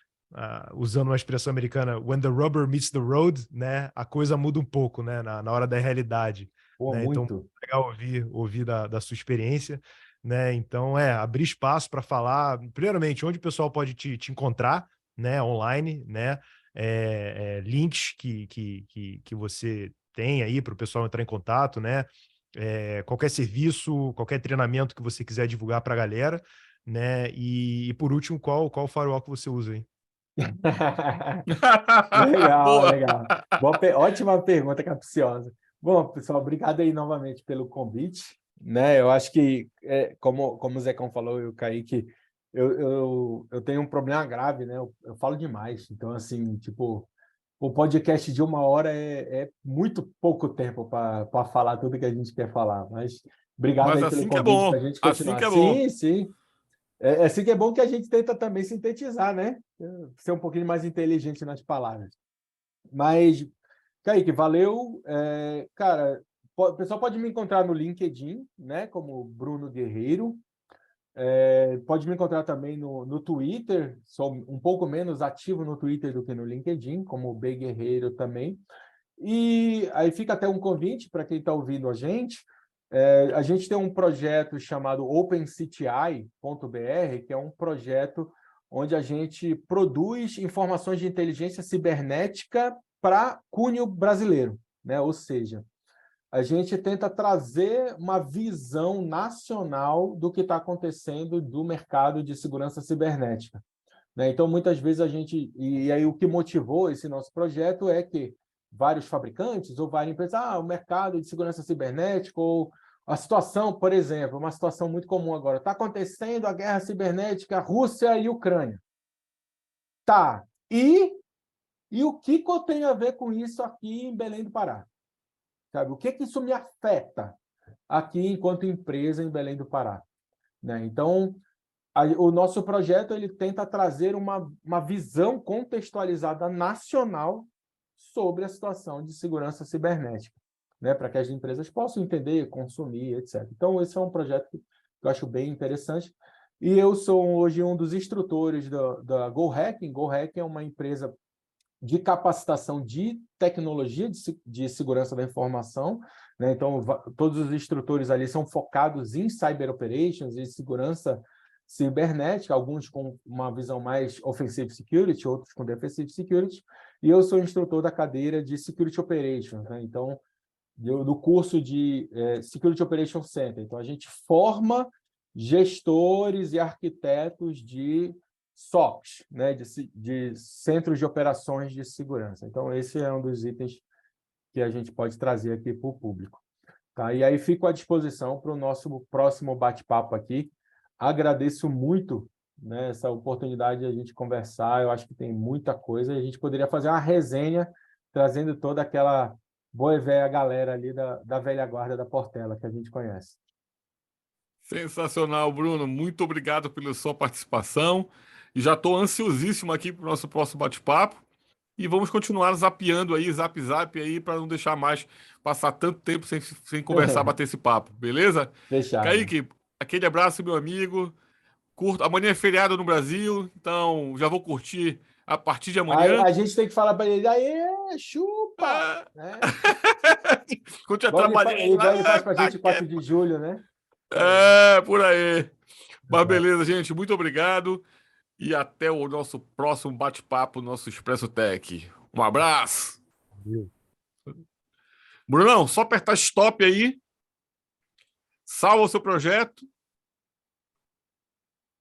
usando uma expressão americana, when the rubber meets the road, né? A coisa muda um pouco, né? Na hora da realidade. Pô, Né? Então, muito. legal ouvir da sua experiência. Né? Então, abrir espaço para falar, primeiramente, onde o pessoal pode te encontrar, né? Online, né? Links que você tem aí para o pessoal entrar em contato, né? Qualquer serviço, qualquer treinamento que você quiser divulgar para a galera, né? E por último, qual firewall que você usa aí? Legal, Boa! legal. Ótima pergunta, capciosa. Bom, pessoal, obrigado aí novamente pelo convite. Né? Eu acho que, como o Zecão falou e o Kaique, eu tenho um problema grave, né? Eu falo demais. Então, assim, tipo, o podcast de uma hora é muito pouco tempo para falar tudo que a gente quer falar. Mas obrigado Mas aí pelo assim que é convite para a bom. gente Assim que continuar. é bom. Sim, sim. É assim que é bom que a gente tenta também sintetizar, né? Ser um pouquinho mais inteligente nas palavras. Mas, Kaique, valeu. Cara, o pessoal pode me encontrar no LinkedIn, né? Como Bruno Guerreiro. Pode me encontrar também no Twitter, sou um pouco menos ativo no Twitter do que no LinkedIn, como o B Guerreiro também. E aí fica até um convite para quem está ouvindo a gente. A gente tem um projeto chamado OpenCTI.br, que é um projeto onde a gente produz informações de inteligência cibernética para cunho brasileiro, né? Ou seja, a gente tenta trazer uma visão nacional do que está acontecendo do mercado de segurança cibernética, né? Então, muitas vezes a gente... E aí o que motivou esse nosso projeto é que vários fabricantes ou várias empresas, o mercado de segurança cibernética, ou a situação, por exemplo, uma situação muito comum agora, está acontecendo a guerra cibernética Rússia e Ucrânia. Tá, e o que eu tenho a ver com isso aqui em Belém do Pará? Sabe? O que isso me afeta aqui enquanto empresa em Belém do Pará? Né? Então, o nosso projeto ele tenta trazer uma visão contextualizada nacional sobre a situação de segurança cibernética, né? Para que as empresas possam entender, consumir, etc. Então, esse é um projeto que eu acho bem interessante. E eu sou hoje um dos instrutores da GoHacking. GoHacking é uma empresa de capacitação de tecnologia de segurança da informação, né? Então, todos os instrutores ali são focados em cyber operations e segurança cibernética, alguns com uma visão mais offensive security, outros com defensive security, e eu sou instrutor da cadeira de security operations, né? Então, do curso de Security Operations Center. Então, a gente forma gestores e arquitetos de SOCs, né, de centros de operações de segurança. Então, esse é um dos itens que a gente pode trazer aqui para o público. Tá? E aí fico à disposição para o nosso próximo bate-papo aqui. Agradeço muito, né, essa oportunidade de a gente conversar. Eu acho que tem muita coisa. A gente poderia fazer uma resenha trazendo toda aquela boa e velha galera ali da velha guarda da Portela que a gente conhece. Sensacional, Bruno. Muito obrigado pela sua participação. E já estou ansiosíssimo aqui para o nosso próximo bate-papo. E vamos continuar zapeando aí, zap aí, para não deixar mais passar tanto tempo sem conversar, bater esse papo, beleza? Fechado. Kaique, aquele abraço, meu amigo. Curto. Amanhã é feriado no Brasil, então já vou curtir a partir de Aí amanhã. a gente tem que falar para ele, aí, chupa! Ah. Né? Continua Ele, trabalhando igual ele faz lá. para a gente 4 de julho, né? Por aí. Mas beleza, gente. Muito obrigado. E até o nosso próximo bate-papo, nosso Expresso Tech. Um abraço. Brunão, só apertar stop aí. Salva o seu projeto.